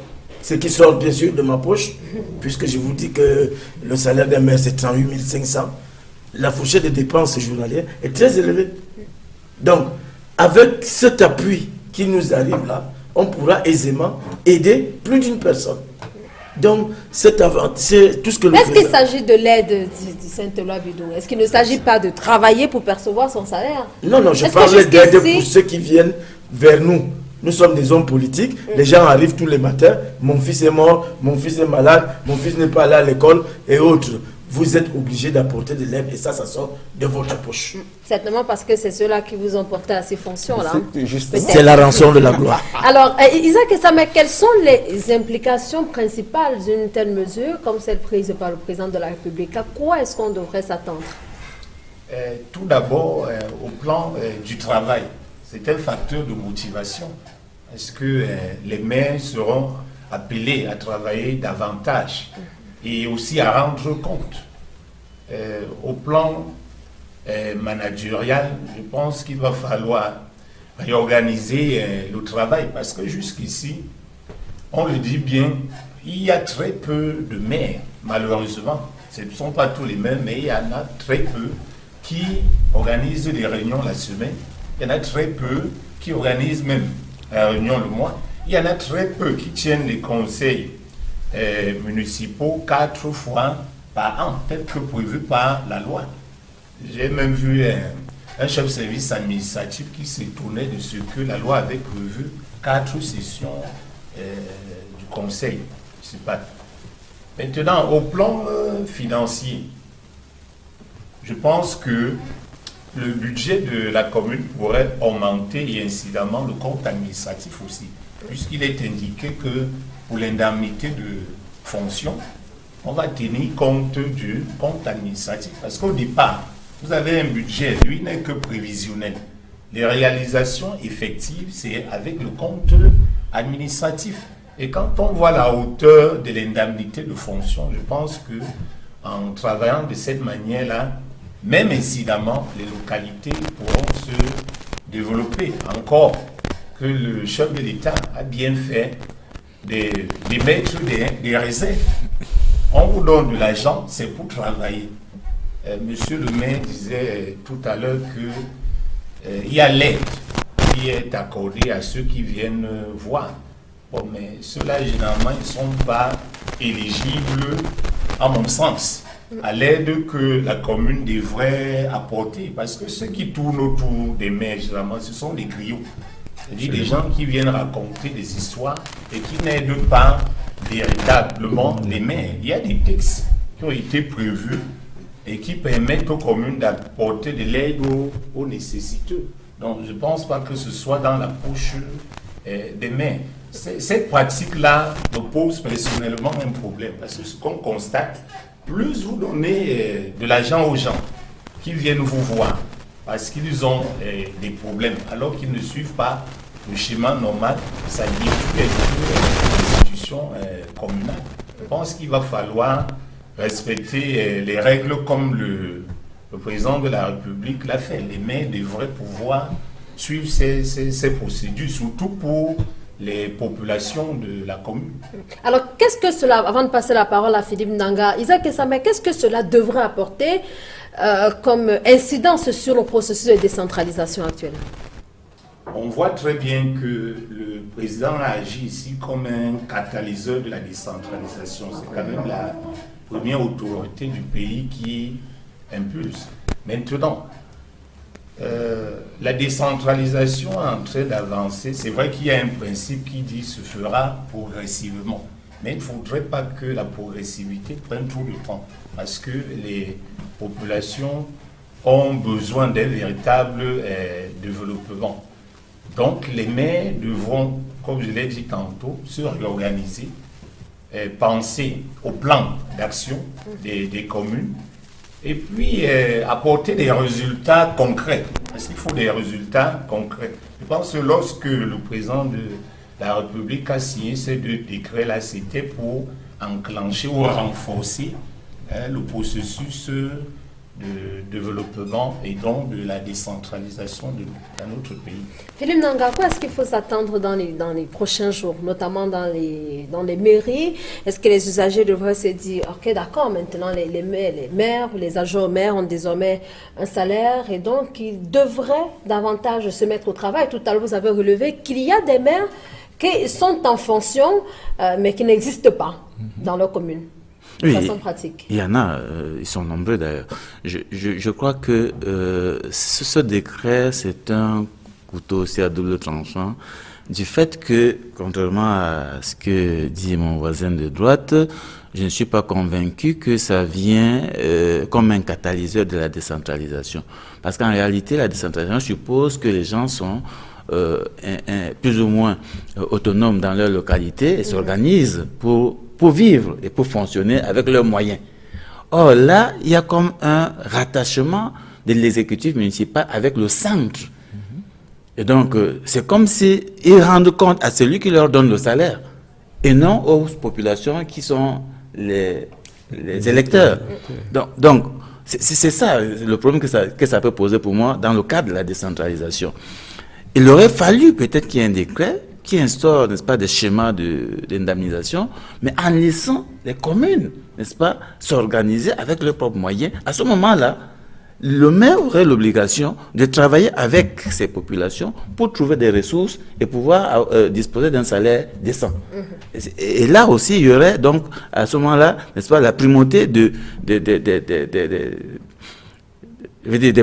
ce qui sort bien sûr de ma poche, puisque je vous dis que le salaire d'un maire c'est 38 500, la fourchette de dépenses journalières est très élevée. Donc, avec cet appui qui nous arrive là, on pourra aisément aider plus d'une personne. Donc, c'est tout ce que Est-ce qu'il s'agit de l'aide du Sainte-Éloi Bidon? Est-ce qu'il ne s'agit pas de travailler pour percevoir son salaire? Non, non, je parle d'aide pour ceux qui viennent vers nous. Nous sommes des hommes politiques. Les gens arrivent tous les matins. Mon fils est mort, mon fils est malade, mon fils n'est pas allé à l'école et autres. Vous êtes obligés d'apporter de l'aide et ça sort de votre poche. Certainement parce que c'est ceux-là qui vous ont porté à ces fonctions-là. C'est la rançon de la gloire. Alors, Isaac Essamel, quelles sont les implications principales d'une telle mesure comme celle prise par le président de la République? À quoi est-ce qu'on devrait s'attendre? Tout d'abord, au plan du travail, c'est un facteur de motivation. Est-ce que les maires seront appelés à travailler davantage et aussi à rendre compte? Au plan managérial, je pense qu'il va falloir réorganiser le travail parce que jusqu'ici, on le dit bien, il y a très peu de maires, malheureusement. Ce ne sont pas tous les maires, mais il y en a très peu qui organisent des réunions la semaine. Il y en a très peu qui organisent même la réunion le mois. Il y en a très peu qui tiennent les conseils municipaux 4 fois par an, tel que prévu par la loi. J'ai même vu un chef de service administratif qui s'étonnait de ce que la loi avait prévu 4 sessions du conseil municipal. Maintenant, au plan financier, je pense que le budget de la commune pourrait augmenter et incidemment le compte administratif aussi, puisqu'il est indiqué que pour l'indemnité de fonction, on va tenir compte du compte administratif. Parce qu'au départ, vous avez un budget, lui n'est que prévisionnel. Les réalisations effectives, c'est avec le compte administratif. Et quand on voit la hauteur de l'indemnité de fonction, je pense que en travaillant de cette manière-là, même incidemment, les localités pourront se développer. Encore que le chef de l'État a bien fait de mettre des réserves. On vous donne de l'argent, c'est pour travailler. Monsieur le maire disait tout à l'heure qu'il y a l'aide qui est accordée à ceux qui viennent voir. Bon, mais ceux-là, généralement, ils ne sont pas éligibles, à mon sens, à l'aide que la commune devrait apporter. Parce que ceux qui tournent autour des maires, généralement, ce sont des griots. C'est-à-dire des gens qui viennent raconter des histoires et qui n'aident pas véritablement les maires. Il y a des textes qui ont été prévus et qui permettent aux communes d'apporter de l'aide aux nécessiteux. Donc, je ne pense pas que ce soit dans la poche des maires. Cette pratique-là me pose personnellement un problème, parce que ce qu'on constate, plus vous donnez de l'argent aux gens qui viennent vous voir, parce qu'ils ont des problèmes, alors qu'ils ne suivent pas le schéma normal, ça dit les institutions communales. Je pense qu'il va falloir respecter les règles comme le président de la République l'a fait. Les maires devraient pouvoir suivre ces procédures, surtout pour les populations de la commune. Alors, qu'est-ce que cela, avant de passer la parole à Philippe Nanga, Isaac Essamé, qu'est-ce que cela devrait apporter comme incidence sur le processus de décentralisation actuel? On voit très bien que le président a agi ici comme un catalyseur de la décentralisation. C'est quand même la première autorité du pays qui impulse. Maintenant, la décentralisation est en train d'avancer. C'est vrai qu'il y a un principe qui dit se fera progressivement. Mais il ne faudrait pas que la progressivité prenne tout le temps. Parce que les populations ont besoin d'un véritable développement. Donc les maires devront, comme je l'ai dit tantôt, se réorganiser, penser au plan d'action des communes, et puis apporter des résultats concrets, parce qu'il faut des résultats concrets. Je pense que lorsque le président de la République a signé ces 2 décrets-là, c'était pour enclencher ou renforcer le processus de développement et donc de la décentralisation dans notre pays. Philippe Nanga, quoi est-ce qu'il faut s'attendre dans les prochains jours, notamment dans les mairies? Est-ce que les usagers devraient se dire, ok, d'accord, maintenant les maires ou les agents maires ont désormais un salaire et donc ils devraient davantage se mettre au travail? Tout à l'heure, vous avez relevé qu'il y a des maires qui sont en fonction, mais qui n'existent pas dans leur commune. Oui, façon pratique. Il y en a, ils sont nombreux d'ailleurs. Je crois que ce décret, c'est un couteau aussi à double tranchant, du fait que, contrairement à ce que dit mon voisin de droite, je ne suis pas convaincu que ça vient comme un catalyseur de la décentralisation. Parce qu'en réalité, la décentralisation suppose que les gens sont plus ou moins autonomes dans leur localité et s'organisent pour vivre et pour fonctionner avec leurs moyens. Or là, il y a comme un rattachement de l'exécutif municipal avec le centre. Et donc, c'est comme s'ils rendent compte à celui qui leur donne le salaire et non aux populations qui sont les électeurs. Donc c'est ça le problème que ça peut poser pour moi dans le cadre de la décentralisation. Il aurait fallu peut-être qu'il y ait un décret qui instaure, n'est-ce pas, des schémas d'indemnisation, mais en laissant les communes, n'est-ce pas, s'organiser avec leurs propres moyens. À ce moment-là, le maire aurait l'obligation de travailler avec ces populations pour trouver des ressources et pouvoir disposer d'un salaire décent. Et là aussi, il y aurait donc, à ce moment-là, n'est-ce pas, la primauté des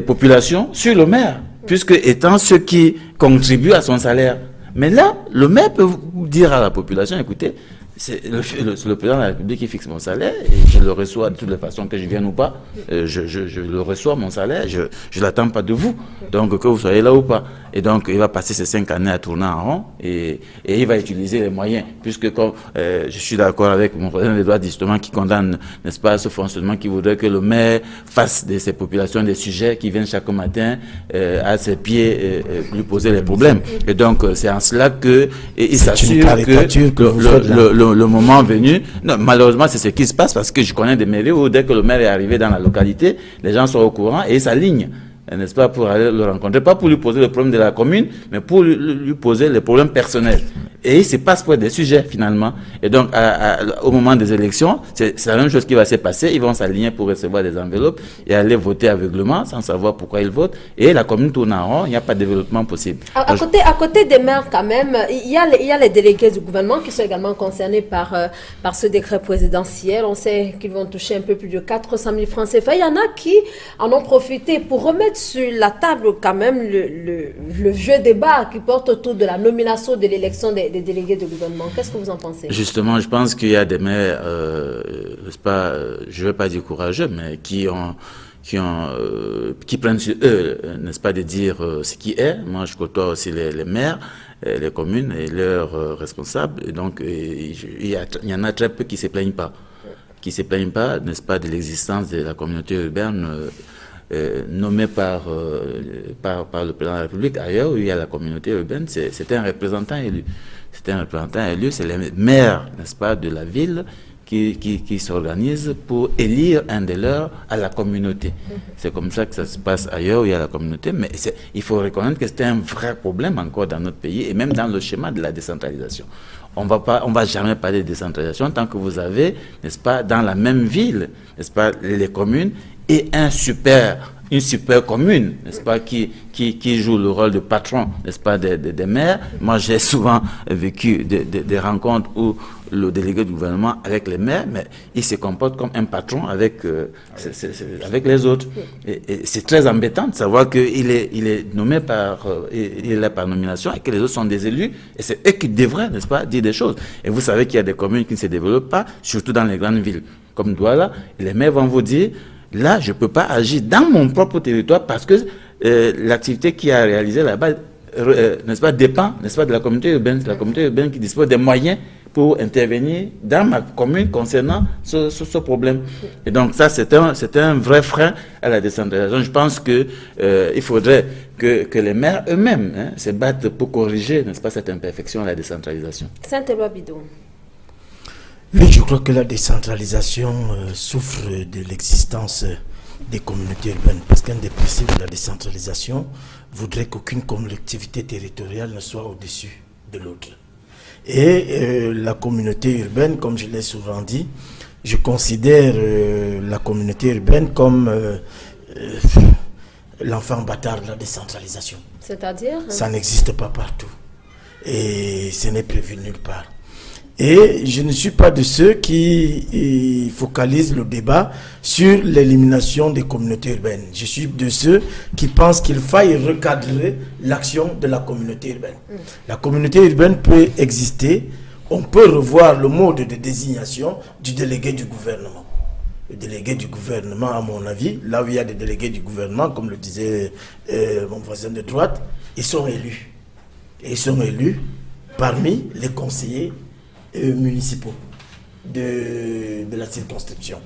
populations sur le maire, puisque étant ceux qui contribuent à son salaire. Mais là, le maire peut dire à la population, écoutez, c'est le président de la République qui fixe mon salaire et je le reçois de toutes les façons, que je vienne ou pas, je le reçois mon salaire, je ne l'attends pas de vous, donc que vous soyez là ou pas. Et donc il va passer ces 5 années à tourner en rond et il va utiliser les moyens, puisque comme je suis d'accord avec mon président des droits justement qui condamne, n'est-ce pas, ce fonctionnement qui voudrait que le maire fasse de ces populations des sujets qui viennent chaque matin à ses pieds lui poser les problèmes. Et donc c'est en cela que il s'assure que le moment venu, non, malheureusement c'est ce qui se passe, parce que je connais des mairies où dès que le maire est arrivé dans la localité, les gens sont au courant et ils s'alignent, n'est-ce pas, pour aller le rencontrer, pas pour lui poser le problème de la commune, mais pour lui poser les problèmes personnels. Et il se passe pour des sujets finalement. Et donc au moment des élections, c'est la même chose qui va se passer. Ils vont s'aligner pour recevoir des enveloppes et aller voter aveuglement sans savoir pourquoi ils votent. Et la commune tourne en rond, il n'y a pas de développement possible. À côté des maires quand même, il y a les délégués du gouvernement qui sont également concernés par ce décret présidentiel. On sait qu'ils vont toucher un peu plus de 400 000 francs CFA. Il y en a qui en ont profité pour remettre sur la table quand même le vieux débat qui porte autour de la nomination de l'élection des délégués du gouvernement. Qu'est-ce que vous en pensez? Justement, je pense qu'il y a des maires, n'est-ce pas, je ne vais pas dire courageux, mais qui prennent sur eux, n'est-ce pas, de dire ce qui est. Moi, je côtoie aussi les maires, les communes et leurs responsables. Et donc, il y en a très peu qui ne se plaignent pas. Qui ne se plaignent pas, n'est-ce pas, de l'existence de la communauté urbaine nommée par le président de la République. Ailleurs, où il y a la communauté urbaine, c'est un représentant élu. C'est un représentant élu, c'est les maires, n'est-ce pas, de la ville qui s'organisent pour élire un des leurs à la communauté. C'est comme ça que ça se passe ailleurs où il y a la communauté, mais il faut reconnaître que c'est un vrai problème encore dans notre pays et même dans le schéma de la décentralisation. On va jamais parler de décentralisation tant que vous avez, n'est-ce pas, dans la même ville, n'est-ce pas, les communes et une super commune, n'est-ce pas, qui joue le rôle de patron, n'est-ce pas, des maires. Moi, j'ai souvent vécu des rencontres où le délégué du gouvernement avec les maires, mais il se comporte comme un patron avec les autres. Et c'est très embêtant de savoir qu'il est nommé il est là par nomination et que les autres sont des élus, et c'est eux qui devraient, n'est-ce pas, dire des choses. Et vous savez qu'il y a des communes qui ne se développent pas, surtout dans les grandes villes, comme Douala, et les maires vont vous dire, là, je ne peux pas agir dans mon propre territoire parce que l'activité qui a réalisée là-bas, n'est-ce pas, dépend, n'est-ce pas, de la communauté urbaine. C'est la communauté urbaine qui dispose des moyens pour intervenir dans ma commune concernant ce problème. Et donc ça, c'est un vrai frein à la décentralisation. Je pense qu'il faudrait que les maires eux-mêmes se battent pour corriger, n'est-ce pas, cette imperfection à la décentralisation. Saint-Éloi Bidon. Oui, je crois que la décentralisation souffre de l'existence des communautés urbaines, parce qu'un des principes de la décentralisation voudrait qu'aucune collectivité territoriale ne soit au-dessus de l'autre. Et la communauté urbaine, comme je l'ai souvent dit, je considère la communauté urbaine comme l'enfant bâtard de la décentralisation. C'est-à-dire? Ça n'existe pas partout. Et ce n'est prévu nulle part. Et je ne suis pas de ceux qui focalisent le débat sur l'élimination des communautés urbaines. Je suis de ceux qui pensent qu'il faille recadrer l'action de la communauté urbaine. La communauté urbaine peut exister. On peut revoir le mode de désignation du délégué du gouvernement. Le délégué du gouvernement, à mon avis, là où il y a des délégués du gouvernement, comme le disait mon voisin de droite, ils sont élus. Et ils sont élus parmi les conseillers municipaux de la circonscription.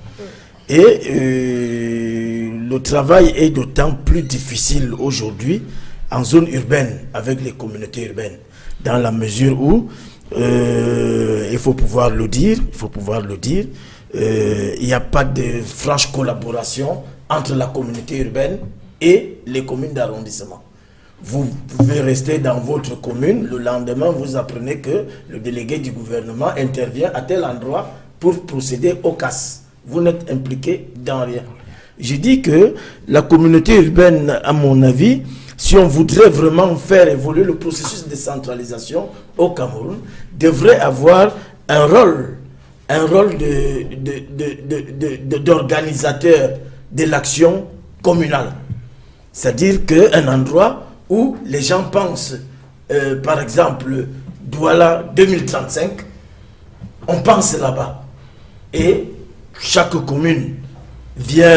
Et le travail est d'autant plus difficile aujourd'hui en zone urbaine avec les communautés urbaines, dans la mesure où il faut pouvoir le dire, il n'y a pas de franche collaboration entre la communauté urbaine et les communes d'arrondissement. Vous pouvez rester dans votre commune, le lendemain, vous apprenez que le délégué du gouvernement intervient à tel endroit pour procéder aux casses. Vous n'êtes impliqué dans rien. Je dis que la communauté urbaine, à mon avis, si on voudrait vraiment faire évoluer le processus de décentralisation au Cameroun, devrait avoir un rôle d'organisateur de l'action communale. C'est-à-dire qu'un endroit où les gens pensent, par exemple, Douala 2035, on pense là-bas. Et chaque commune vient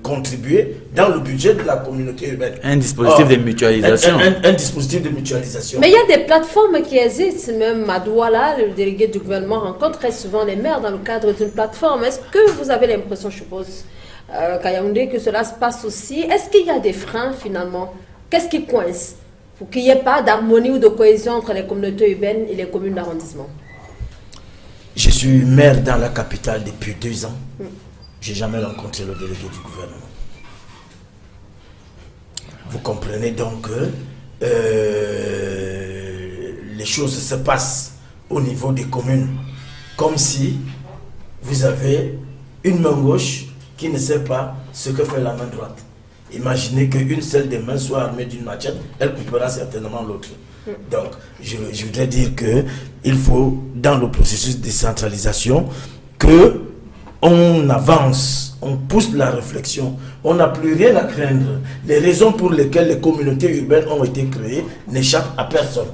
contribuer dans le budget de la communauté urbaine. Un dispositif de mutualisation. Un dispositif de mutualisation. Mais il y a des plateformes qui existent. Même à Douala, le délégué du gouvernement rencontre très souvent les maires dans le cadre d'une plateforme. Est-ce que vous avez l'impression, je suppose, qu'à Yaoundé, que cela se passe aussi? Est-ce qu'il y a des freins finalement? Qu'est-ce qui coince pour qu'il n'y ait pas d'harmonie ou de cohésion entre les communautés urbaines et les communes d'arrondissement? Je suis maire dans la capitale depuis 2 ans. Je n'ai jamais rencontré le délégué du gouvernement. Vous comprenez donc que les choses se passent au niveau des communes comme si vous avez une main gauche qui ne sait pas ce que fait la main droite. Imaginez qu'une seule des mains soit armée d'une machette, elle coupera certainement l'autre. Donc, je voudrais dire qu'il faut, dans le processus de décentralisation, qu'on avance, on pousse la réflexion. On n'a plus rien à craindre. Les raisons pour lesquelles les communautés urbaines ont été créées n'échappent à personne.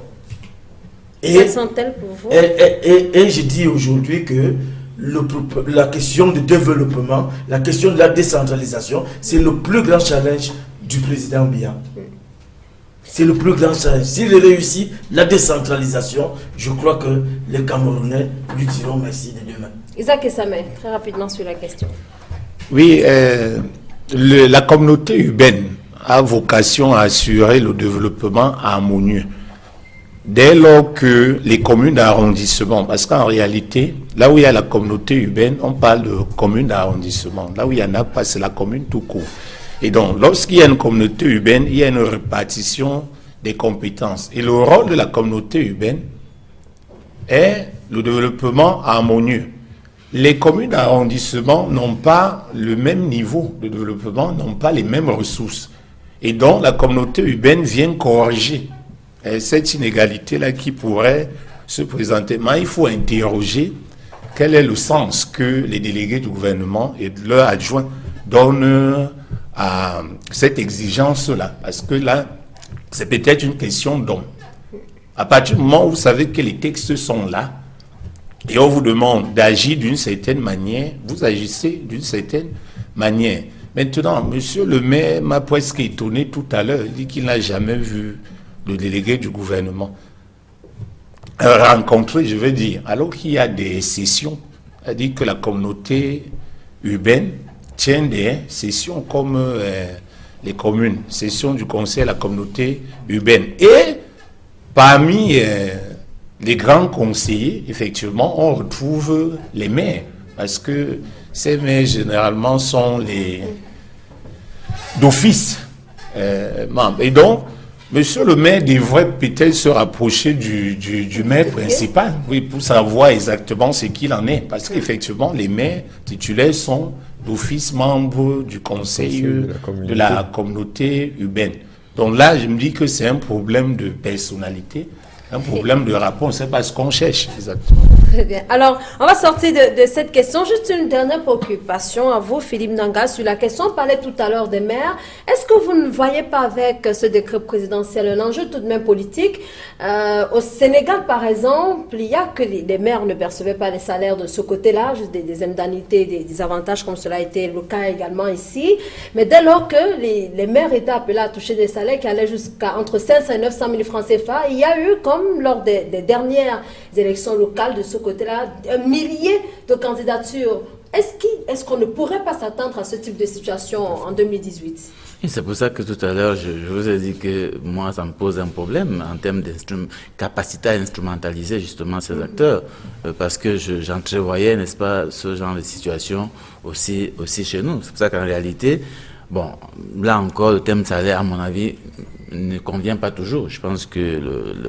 Quelles sont-elles pour vous? Et je dis aujourd'hui que la question du développement, la question de la décentralisation, c'est le plus grand challenge du président Biya. C'est le plus grand challenge. S'il réussit la décentralisation, je crois que les Camerounais lui diront merci de demain. Isaac Essamé, très rapidement sur la question. Oui, la communauté urbaine a vocation à assurer le développement harmonieux. Dès lors que les communes d'arrondissement, parce qu'en réalité, là où il y a la communauté urbaine, on parle de communes d'arrondissement. Là où il n'y en a pas, c'est la commune tout court. Et donc, lorsqu'il y a une communauté urbaine, il y a une répartition des compétences. Et le rôle de la communauté urbaine est le développement harmonieux. Les communes d'arrondissement n'ont pas le même niveau de développement, n'ont pas les mêmes ressources. Et donc, la communauté urbaine vient corriger cette inégalité-là qui pourrait se présenter. Mais il faut interroger quel est le sens que les délégués du gouvernement et de leurs adjoints donnent à cette exigence-là. Parce que là, c'est peut-être une question d'homme. À partir du moment où vous savez que les textes sont là, et on vous demande d'agir d'une certaine manière, vous agissez d'une certaine manière. Maintenant, monsieur le maire m'a presque étonné tout à l'heure, il dit qu'il n'a jamais vu le délégué du gouvernement rencontrer, je veux dire, alors qu'il y a des sessions, c'est-à-dire que la communauté urbaine tient des sessions comme les communes, sessions du conseil de la communauté urbaine. Et parmi les grands conseillers, effectivement, on retrouve les maires, parce que ces maires, généralement, sont les d'office membres. Et donc, monsieur le maire devrait peut-être se rapprocher du maire principal, oui, pour savoir exactement ce qu'il en est. Parce qu'effectivement, les maires titulaires sont d'office membres du conseil de la communauté urbaine. Donc là, je me dis que c'est un problème de personnalité, un problème de rapport, c'est pas ce qu'on cherche exactement. Très bien. Alors, on va sortir de cette question. Juste une dernière préoccupation à vous, Philippe Nanga, sur la question. On parlait tout à l'heure des maires. Est-ce que vous ne voyez pas avec ce décret présidentiel un enjeu tout de même politique? Au Sénégal, par exemple, il y a que les maires ne percevaient pas les salaires de ce côté-là, juste des indemnités, des avantages, comme cela a été le cas également ici. Mais dès lors que les maires étaient appelés à toucher des salaires qui allaient jusqu'à entre 500 et 900 000 francs CFA, il y a eu, comme lors des dernières élections locales de ce côté-là, un millier de candidatures. Est-ce qu'on ne pourrait pas s'attendre à ce type de situation en 2018? Et c'est pour ça que tout à l'heure, je vous ai dit que moi, ça me pose un problème en termes de capacité à instrumentaliser justement ces acteurs, parce que j'entrevoyais, n'est-ce pas, ce genre de situation aussi chez nous. C'est pour ça qu'en réalité, bon, là encore, le thème salaire, à mon avis, ne convient pas toujours. Je pense que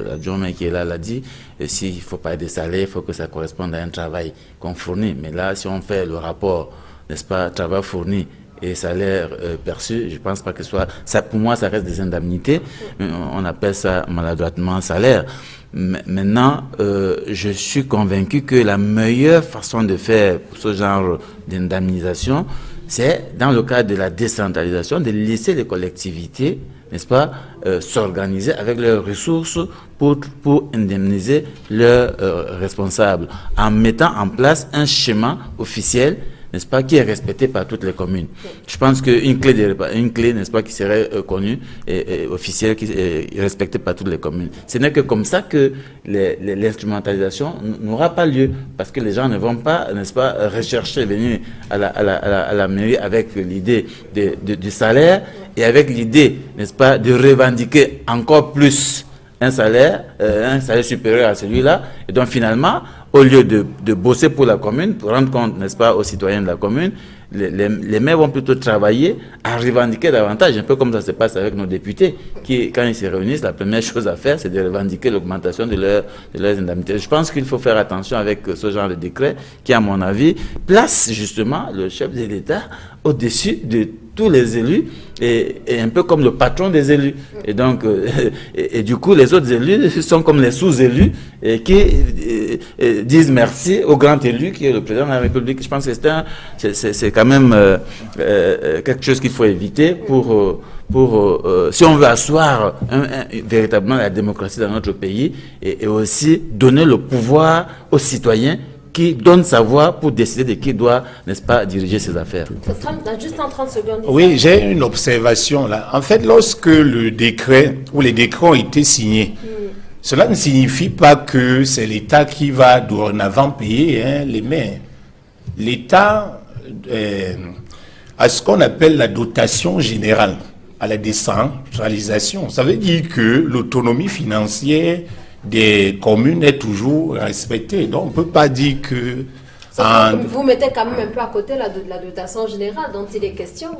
l'adjoint qui est là l'a dit, s'il ne faut pas des salaires, il faut que ça corresponde à un travail qu'on fournit. Mais là, si on fait le rapport, n'est-ce pas, travail fourni et salaire perçu, je ne pense pas que ce soit... Ça, pour moi, ça reste des indemnités. On appelle ça maladroitement salaire. Maintenant, je suis convaincu que la meilleure façon de faire pour ce genre d'indemnisation, c'est dans le cadre de la décentralisation, de laisser les collectivités, n'est-ce pas, s'organiser avec leurs ressources pour indemniser leurs responsables, en mettant en place un schéma officiel, n'est-ce pas, qui est respecté par toutes les communes. Je pense qu'une clé, n'est-ce pas, qui serait connue et officielle, qui est respectée par toutes les communes. Ce n'est que comme ça que l'instrumentalisation n'aura pas lieu, parce que les gens ne vont pas, n'est-ce pas, rechercher, venir à la mairie avec l'idée du salaire et avec l'idée, n'est-ce pas, de revendiquer encore plus un salaire supérieur à celui-là. Et donc finalement, au lieu de bosser pour la commune, pour rendre compte, n'est-ce pas, aux citoyens de la commune, les maires vont plutôt travailler à revendiquer davantage, un peu comme ça se passe avec nos députés, qui, quand ils se réunissent, la première chose à faire, c'est de revendiquer l'augmentation de leurs indemnités. Je pense qu'il faut faire attention avec ce genre de décret qui, à mon avis, place justement le chef de l'État au-dessus de tous les élus et un peu comme le patron des élus. Et donc, et du coup, les autres élus sont comme les sous-élus qui disent merci au grand élu qui est le président de la République. Je pense que c'est quand même quelque chose qu'il faut éviter si on veut asseoir véritablement la démocratie dans notre pays et aussi donner le pouvoir aux citoyens qui donne sa voix pour décider de qui doit, n'est-ce pas, diriger ses affaires. Juste en 30 secondes. Oui, j'ai une observation là. En fait, lorsque le décret ou les décrets ont été signés, cela ne signifie pas que c'est l'État qui va dorénavant payer les maires. L'État a ce qu'on appelle la dotation générale à la décentralisation. Ça veut dire que l'autonomie financière des communes est toujours respectée. Donc on ne peut pas dire que... Vous mettez quand même un peu à côté la dotation générale dont il est question.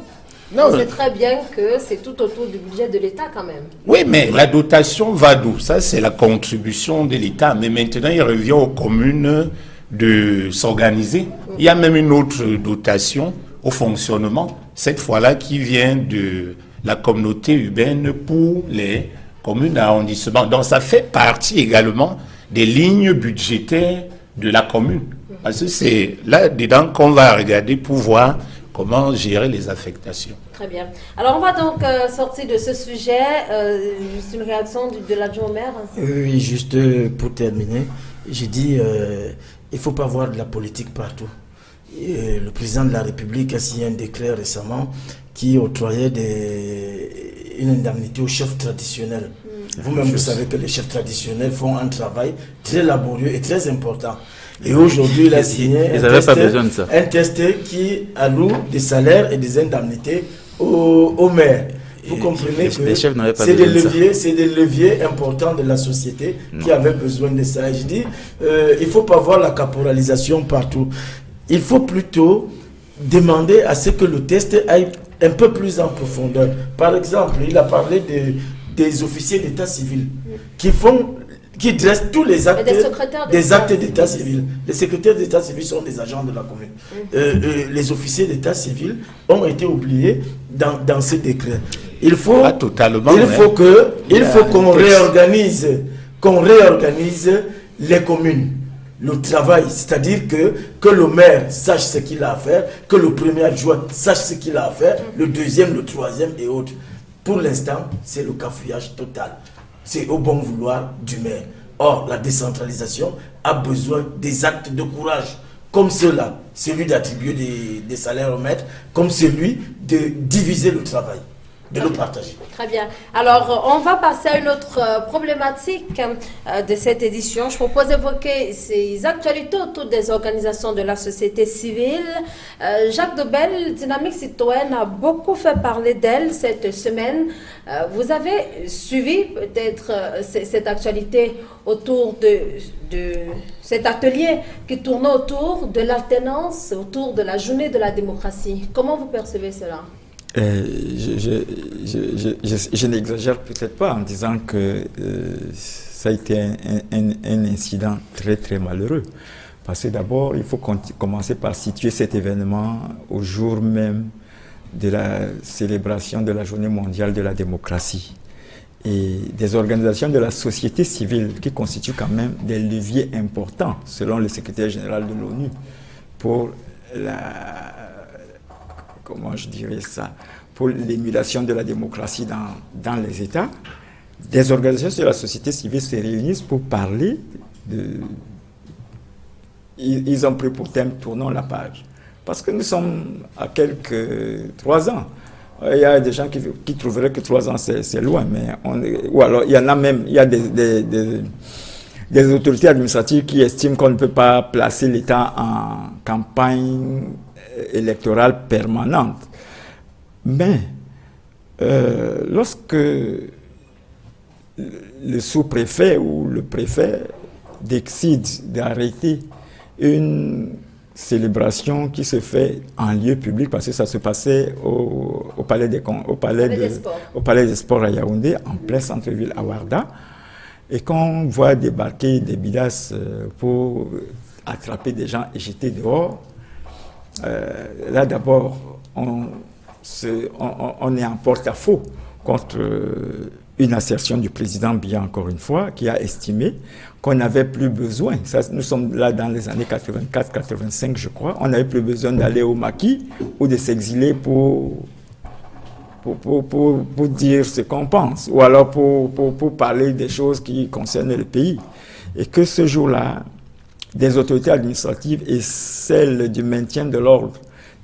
Non. On sait très bien que c'est tout autour du budget de l'État quand même. Oui, mais la dotation va d'où? Ça, c'est la contribution de l'État. Mais maintenant, il revient aux communes de s'organiser. Il y a même une autre dotation au fonctionnement, cette fois-là qui vient de la communauté urbaine pour les communes d'arrondissement. Donc ça fait partie également des lignes budgétaires de la commune. Parce que c'est là-dedans qu'on va regarder pour voir comment gérer les affectations. Très bien. Alors on va donc sortir de ce sujet. Juste une réaction de l'adjoint au maire. Oui, juste pour terminer, j'ai dit il ne faut pas voir de la politique partout. Le président de la République a signé un décret récemment qui octroyait une indemnité aux chefs traditionnels. Vous-même, vous savez que les chefs traditionnels font un travail très laborieux et très important. Et aujourd'hui, il a signé un test qui alloue des salaires et des indemnités aux maires. Vous comprenez que c'est des leviers importants de la société qui avaient besoin de ça. Et je dis, il ne faut pas voir la caporalisation partout. Il faut plutôt demander à ce que le test aille un peu plus en profondeur. Par exemple, il a parlé des officiers d'état civil qui dressent tous les actes d'état civil. Les secrétaires d'état civil sont des agents de la commune. Les officiers d'état civil ont été oubliés dans ce décret. Il faut qu'on réorganise les communes. Le travail, c'est-à-dire que le maire sache ce qu'il a à faire, que le premier adjoint sache ce qu'il a à faire, le deuxième, le troisième et autres. Pour l'instant, c'est le cafouillage total. C'est au bon vouloir du maire. Or, la décentralisation a besoin des actes de courage, comme ceux-là, celui d'attribuer des salaires aux maîtres, comme celui de diviser le travail, de le partager. Très bien. Alors, on va passer à une autre problématique de cette édition. Je propose d'évoquer ces actualités autour des organisations de la société civile. Jacques Dobel, Dynamique Citoyenne, a beaucoup fait parler d'elle cette semaine. Vous avez suivi peut-être cette actualité autour de cet atelier qui tournait autour de l'alternance, autour de la journée de la démocratie. Comment vous percevez cela? Je n'exagère peut-être pas en disant que ça a été un incident très très malheureux. Parce que d'abord, il faut commencer par situer cet événement au jour même de la célébration de la Journée mondiale de la démocratie. Et des organisations de la société civile qui constituent quand même des leviers importants, selon le secrétaire général de l'ONU, pour comment je dirais ça, pour l'émulation de la démocratie dans les États. Des organisations de la société civile se réunissent pour parler de... Ils ont pris pour thème « Tournons la page ». Parce que nous sommes à quelques 3 ans. Il y a des gens qui trouveraient que 3 ans c'est loin, mais ou alors il y en a même, il y a des autorités administratives qui estiment qu'on ne peut pas placer l'État en campagne électorale permanente. Mais lorsque le sous-préfet ou le préfet décide d'arrêter une célébration qui se fait en lieu public, parce que ça se passait au Palais des Sports à Yaoundé, en plein centre-ville à Ouarda, et qu'on voit débarquer des bidas pour attraper des gens et jeter dehors, là d'abord on est en porte-à-faux contre une assertion du président Biya, encore une fois, qui a estimé qu'on n'avait plus besoin, ça, nous sommes là dans les années 84-85 je crois, on n'avait plus besoin d'aller au maquis ou de s'exiler pour dire ce qu'on pense, ou alors pour parler des choses qui concernent le pays. Et que ce jour-là, des autorités administratives et celles du maintien de l'ordre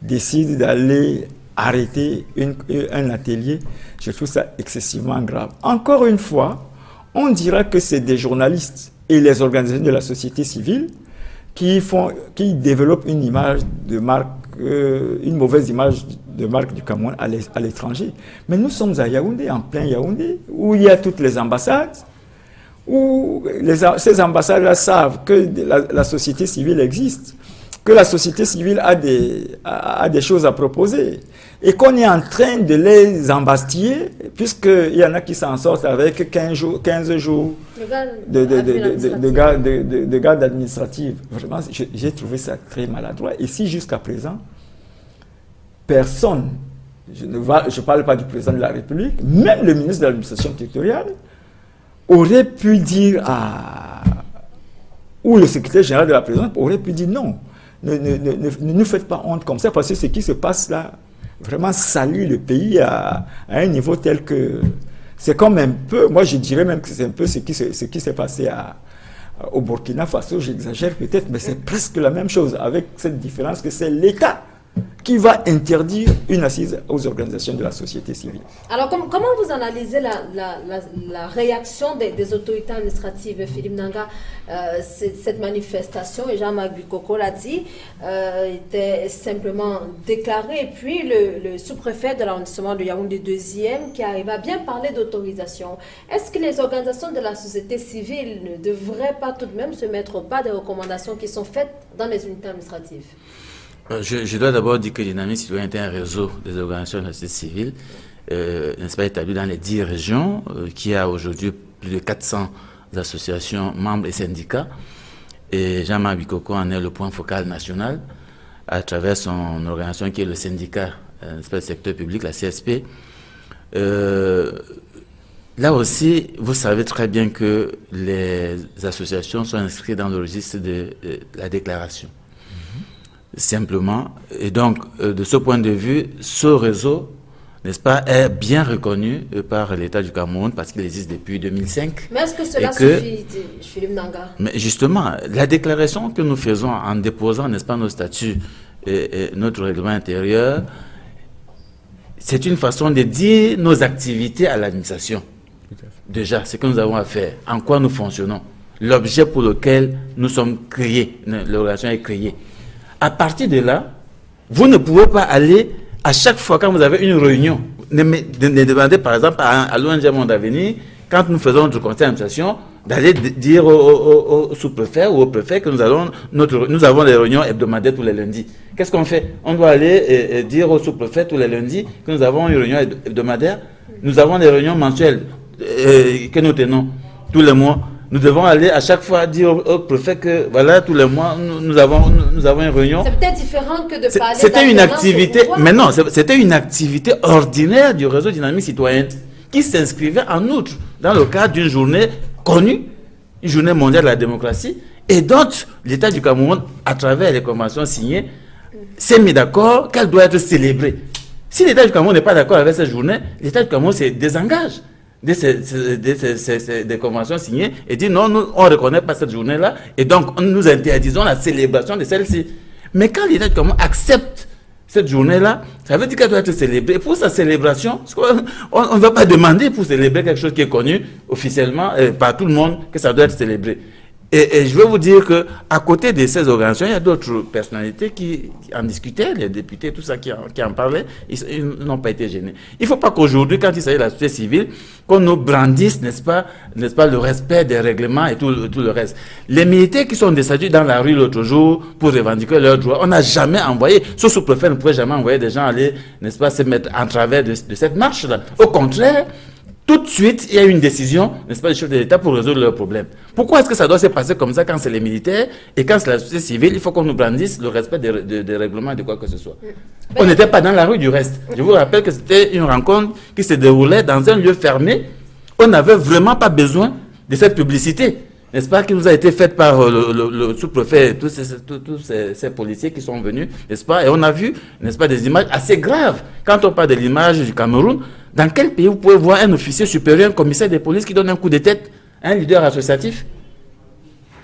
décident d'aller arrêter un atelier, je trouve ça excessivement grave. Encore une fois, on dira que c'est des journalistes et les organisations de la société civile qui développent une image de marque, une mauvaise image de marque du Cameroun à l'étranger. Mais nous sommes à Yaoundé, en plein Yaoundé, où il y a toutes les ambassades, où ces ambassades-là savent que la société civile existe, que la société civile a des choses à proposer, et qu'on est en train de les embastiller, puisqu'il y en a qui s'en sortent avec 15 jours de garde administrative. Vraiment, j'ai trouvé ça très maladroit. Et si jusqu'à présent, personne, je ne parle pas du président de la République, même le ministre de l'administration territoriale, aurait pu dire ou le secrétaire général de la présidence aurait pu dire non, ne nous faites pas honte comme ça, parce que ce qui se passe là, vraiment salit le pays à un niveau tel que... C'est comme un peu, moi je dirais même que c'est un peu ce qui s'est passé au Burkina Faso, j'exagère peut-être, mais c'est presque la même chose, avec cette différence que c'est l'État qui va interdire une assise aux organisations de la société civile. Alors, comment vous analysez la réaction des autorités administratives, Philippe Nanga? Cette manifestation, et Jean-Marc Bikoko l'a dit, était simplement déclarée. Et puis, le sous-préfet de l'arrondissement de Yaoundé 2e qui arrive à bien parler d'autorisation. Est-ce que les organisations de la société civile ne devraient pas tout de même se mettre au pas des recommandations qui sont faites dans les unités administratives? Je dois d'abord dire que Dynamique Citoyen est un réseau des organisations de la société civile, n'est-ce pas, établi dans les 10 régions, qui a aujourd'hui plus de 400 associations, membres et syndicats. Et Jean-Marc Bikoko en est le point focal national, à travers son organisation qui est le syndicat, n'est-ce pas, le secteur public, la CSP. Là aussi, vous savez très bien que les associations sont inscrites dans le registre de la déclaration. Simplement, et donc de ce point de vue, ce réseau, n'est-ce pas, est bien reconnu par l'État du Cameroun parce qu'il existe depuis 2005. Mais est-ce que cela suffit, Philippe Nanga? Mais justement, la déclaration que nous faisons en déposant, n'est-ce pas, nos statuts et notre règlement intérieur, c'est une façon de dire nos activités à l'administration. Déjà, ce que nous avons à faire, en quoi nous fonctionnons, l'objet pour lequel nous sommes créés, l'organisation est créée. À partir de là, vous ne pouvez pas aller à chaque fois quand vous avez une réunion. Ne demandez par exemple à l'ONG Monde Avenir, quand nous faisons notre conseil d'administration, d'aller dire au sous-préfet ou au préfet que nous avons des réunions hebdomadaires tous les lundis. Qu'est-ce qu'on fait? On doit aller dire au sous-préfet tous les lundis que nous avons une réunion hebdomadaire. Nous avons des réunions mensuelles que nous tenons tous les mois. Nous devons aller à chaque fois dire au préfet que voilà, tous les mois, nous avons une réunion. C'est peut-être différent que de parler. C'était une activité, mais non, c'était une activité ordinaire du réseau dynamique citoyenne qui s'inscrivait en outre dans le cadre d'une journée connue, une journée mondiale de la démocratie, et dont l'État du Cameroun, à travers les conventions signées, s'est mis d'accord qu'elle doit être célébrée. Si l'État du Cameroun n'est pas d'accord avec cette journée, l'État du Cameroun se désengage des conventions signées et dit non, nous, on ne reconnaît pas cette journée-là, et donc nous interdisons la célébration de celle-ci. Mais quand l'État du Cameroun accepte cette journée-là, ça veut dire qu'elle doit être célébrée. Et pour sa célébration, on ne va pas demander pour célébrer quelque chose qui est connu officiellement par tout le monde que ça doit être célébré. Et je veux vous dire qu'à côté de ces organisations, il y a d'autres personnalités qui en discutaient, les députés, tout ça qui en parlaient, ils n'ont pas été gênés. Il ne faut pas qu'aujourd'hui, quand il s'agit de la société civile, qu'on nous brandisse, n'est-ce pas, le respect des règlements et tout le reste. Les militaires qui sont descendus dans la rue l'autre jour pour revendiquer leurs droits, on n'a jamais envoyé, ce sous-préfet ne pouvait jamais envoyer des gens aller, n'est-ce pas, se mettre en travers de cette marche-là. Au contraire, tout de suite, il y a une décision, n'est-ce pas, du chef de l'État pour résoudre leurs problèmes. Pourquoi est-ce que ça doit se passer comme ça quand c'est les militaires et quand c'est la société civile? Il faut qu'on nous brandisse le respect des règlements de quoi que ce soit. On n'était pas dans la rue du reste. Je vous rappelle que c'était une rencontre qui se déroulait dans un lieu fermé. On n'avait vraiment pas besoin de cette publicité, n'est-ce pas, qui nous a été faite par le sous-préfet et tous ces policiers qui sont venus, n'est-ce pas, et on a vu, n'est-ce pas, des images assez graves. Quand on parle de l'image du Cameroun, dans quel pays vous pouvez voir un officier supérieur, un commissaire de police qui donne un coup de tête à un leader associatif?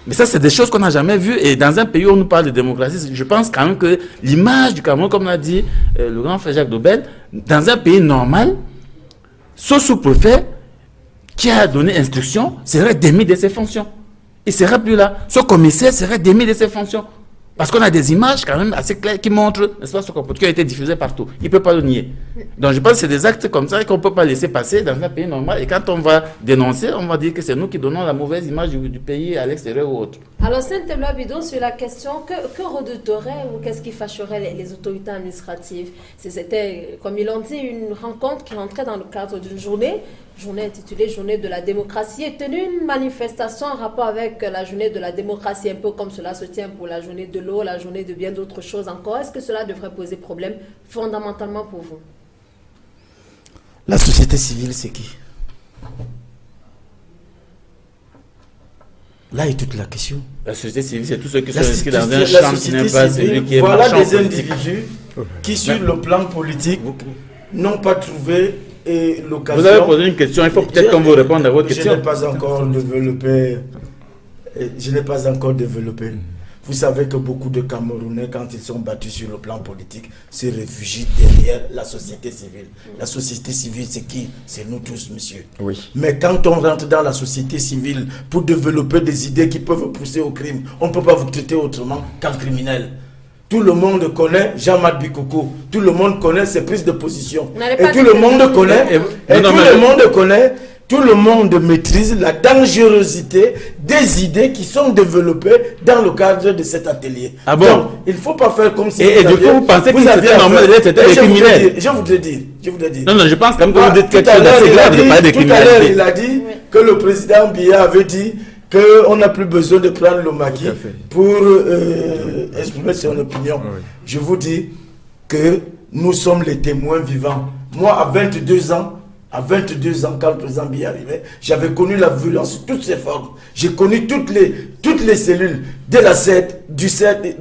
Mais ça, c'est des choses qu'on n'a jamais vues. Et dans un pays où on nous parle de démocratie, je pense quand même que l'image du Cameroun, comme l'a dit le grand frère Jacques Dobel, dans un pays normal, ce sous-préfet qui a donné instruction serait démis de ses fonctions. Il ne serait plus là. Ce commissaire serait démis de ses fonctions. Parce qu'on a des images quand même assez claires qui montrent, n'est-ce pas, ce comportement qui a été diffusé partout. Il ne peut pas le nier. Donc je pense que c'est des actes comme ça qu'on ne peut pas laisser passer dans un pays normal. Et quand on va dénoncer, on va dire que c'est nous qui donnons la mauvaise image du pays à l'extérieur ou autre. Alors, Saint-Thélois Bidon, sur la question, que redouterait ou qu'est-ce qui fâcherait les autorités administratives? C'était, comme ils l'ont dit, une rencontre qui rentrait dans le cadre d'une journée intitulée Journée de la démocratie, et tenue une manifestation en rapport avec la Journée de la démocratie, un peu comme cela se tient pour la Journée de l'eau, la Journée de bien d'autres choses encore. Est-ce que cela devrait poser problème fondamentalement pour vous? La société civile, c'est qui? Là est toute la question. La société civile, c'est tous ceux qui sont inscrits dans un champ qui n'est pas celui qui est voilà marchand des politique. individus qui, sur le plan politique, n'ont pas trouvé l'occasion. Vous avez posé une question, il faut peut-être qu'on vous réponde à votre question. Je n'ai pas encore développé. Je n'ai pas encore développé. Vous savez que beaucoup de Camerounais, quand ils sont battus sur le plan politique, se réfugient derrière la société civile. La société civile, c'est qui? C'est nous tous, monsieur. Oui. Mais quand on rentre dans la société civile pour développer des idées qui peuvent pousser au crime, on ne peut pas vous traiter autrement qu'un criminel. Tout le monde connaît Jean-Marc Bikoko. Tout le monde connaît ses prises de position. Et tout le monde connaît, tout le monde maîtrise la dangerosité des idées qui sont développées dans le cadre de cet atelier. Ah bon? Donc, il ne faut pas faire comme si... Et du coup, vous pensez que c'était normal de traiter les criminels? Je voudrais dire. Non, je pense quand même que vous dites quelque chose d'assez grave de parler des criminels. Tout à l'heure, il a dit que le président Biya avait dit qu'on n'a plus besoin de prendre le maquis pour exprimer son opinion. Oui. Je vous dis que nous sommes les témoins vivants. Moi, à 22 ans, quand le président Biya arrivait, j'avais connu la violence sous toutes ses formes. J'ai connu toutes les cellules de la CED, du CED,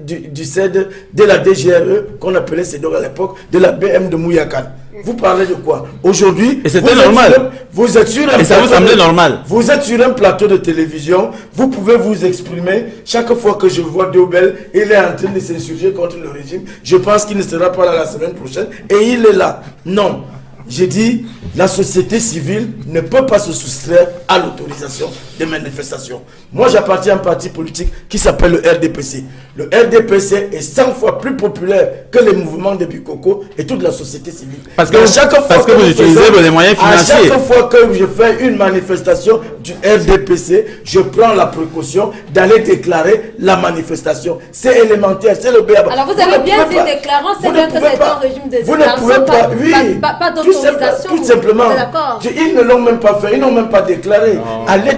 de la DGRE, qu'on appelait CEDOR à l'époque, de la BM de Mouyakan. Vous parlez de quoi? Aujourd'hui, et c'était normal. Vous êtes sur un et ça vous semblait normal. Vous êtes sur un plateau de télévision, vous pouvez vous exprimer. Chaque fois que je vois Dobel, il est en train de s'insurger contre le régime. Je pense qu'il ne sera pas là la semaine prochaine et il est là. Non. J'ai dit, la société civile ne peut pas se soustraire à l'autorisation des manifestations. Moi, j'appartiens à un parti politique qui s'appelle le RDPC. Le RDPC est 100 fois plus populaire que les mouvements de Bikoko et toute la société civile. Parce que vous utilisez les moyens financiers. À chaque fois que je fais une manifestation du RDPC, je prends la précaution d'aller déclarer la manifestation. C'est élémentaire, c'est le BABA. Alors vous avez bien dit déclarant, c'est bien que c'est un régime de vous ne pouvez pas, oui, pas d'autorisation. tout simplement. Ils ne l'ont même pas fait, ils n'ont même pas déclaré. Allez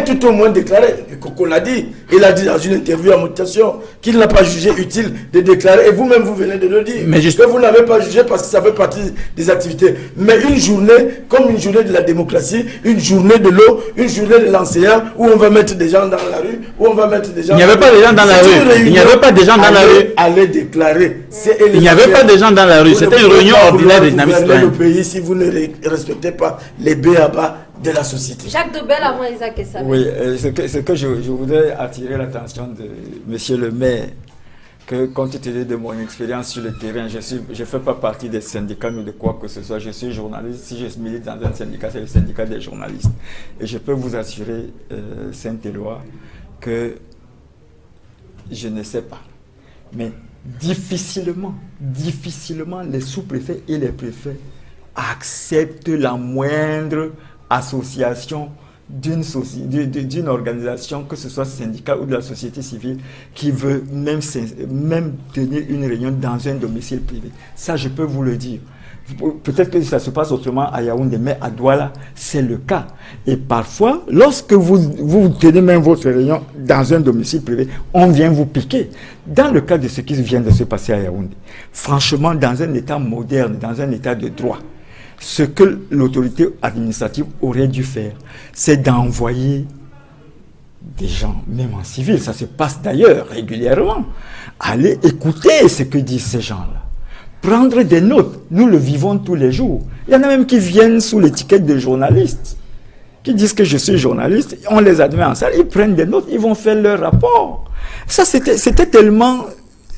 tout au moins déclarer. Coco l'a dit, il a dit dans une interview à Mutation qu'il n'a pas jugé utile de déclarer, et vous-même vous venez de le dire, mais que vous n'avez pas jugé parce que ça fait partie des activités. Mais une journée, comme une journée de la démocratie, une journée de l'eau, une journée de l'enseignant, où on va mettre des gens dans la rue, où on va mettre des gens... Il n'y avait pas de gens dans la rue. Il n'y avait pas de gens dans la rue. Allez déclarer. Il n'y avait pas de gens dans la rue. C'était une réunion ordinaire des dynamiques citoyennes. Le pays si vous ne respectez pas les BABA de la société. Jacques Debelle avant Isaac Essabé. Oui, ce que je voudrais attirer l'attention de monsieur le maire, que compte tenu de mon expérience sur le terrain, je fais pas partie des syndicats ou de quoi que ce soit. Je suis journaliste. Si je milite dans un syndicat, c'est le syndicat des journalistes. Et je peux vous assurer, Saint-Éloi, que je ne sais pas. Mais difficilement, les sous-préfets et les préfets acceptent la moindre association d'une organisation, que ce soit syndicat ou de la société civile, qui veut même tenir une réunion dans un domicile privé. Ça, je peux vous le dire. Peut-être que ça se passe autrement à Yaoundé, mais à Douala, c'est le cas. Et parfois, lorsque vous tenez même votre réunion dans un domicile privé, on vient vous piquer. Dans le cas de ce qui vient de se passer à Yaoundé, franchement, dans un état moderne, dans un état de droit, ce que l'autorité administrative aurait dû faire, c'est d'envoyer des gens, même en civil, ça se passe d'ailleurs régulièrement, aller écouter ce que disent ces gens-là. Prendre des notes, nous le vivons tous les jours. Il y en a même qui viennent sous l'étiquette de journalistes, qui disent que je suis journaliste, on les admet en salle, ils prennent des notes, ils vont faire leur rapport. Ça, c'était tellement